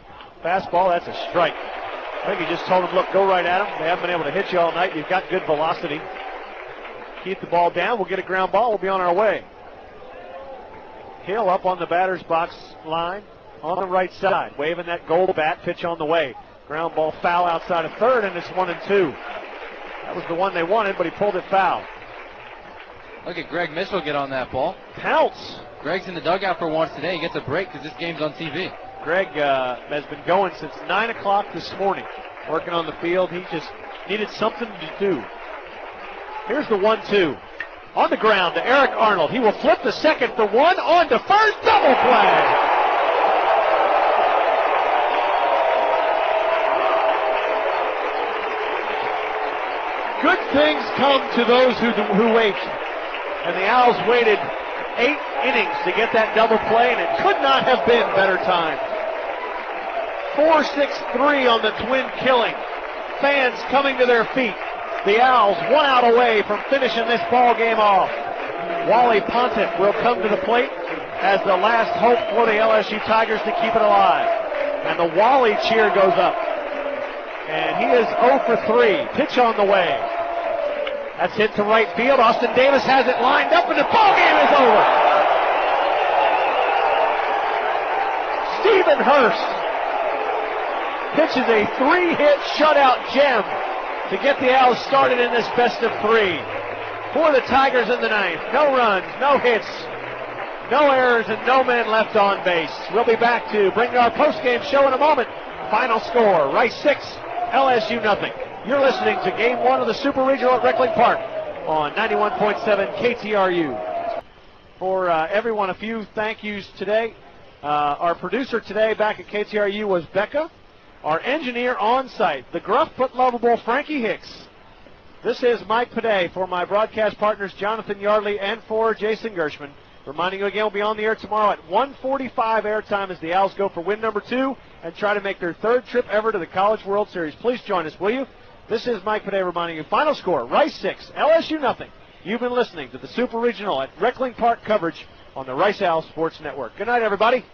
Fastball, that's a strike. I think he just told him, look, go right at him. They haven't been able to hit you all night. You've got good velocity. Keep the ball down. We'll get a ground ball. We'll be on our way. Hill up on the batter's box line on the right side, waving that gold bat. Pitch on the way. Ground ball foul outside of third, and it's 1-2. That was the one they wanted, but he pulled it foul. Look at Greg Mitchell get on that ball. Pounce. Greg's in the dugout for once today. He gets a break because this game's on TV. Greg has been going since 9 o'clock this morning, working on the field. He just needed something to do. Here's the 1-2. On the ground to Eric Arnold. He will flip the second for one. On to first. Double play. Good things come to those who wait. And the Owls waited 8 innings to get that double play, and it could not have been better time. 4-6-3 on the twin killing. Fans coming to their feet. The Owls 1 out away from finishing this ball game off. Wally Pontiff will come to the plate as the last hope for the LSU Tigers to keep it alive. And the Wally cheer goes up. And he is 0 for 3. Pitch on the way. That's hit to right field. Austin Davis has it lined up, and the ball game is over. Stephen Herce pitches a 3-hit shutout gem to get the Owls started in this best of 3. For the Tigers in the ninth. No runs, no hits, no errors, and no men left on base. We'll be back to bring our postgame show in a moment. Final score, Rice 6, LSU nothing. You're listening to Game 1 of the Super Regional at Reckling Park on 91.7 KTRU. For everyone, a few thank yous today. Our producer today back at KTRU was Becca. Our engineer on site, the gruff but lovable Frankie Hicks. This is Mike Pede for my broadcast partners Jonathan Yardley and for Jason Gershman. Reminding you again, we'll be on the air tomorrow at 1:45 airtime as the Owls go for win number 2 and try to make their 3rd trip ever to the College World Series. Please join us, will you? This is Mike Pede reminding you, final score, Rice 6, LSU nothing. You've been listening to the Super Regional at Reckling Park coverage on the Rice Owls Sports Network. Good night, everybody.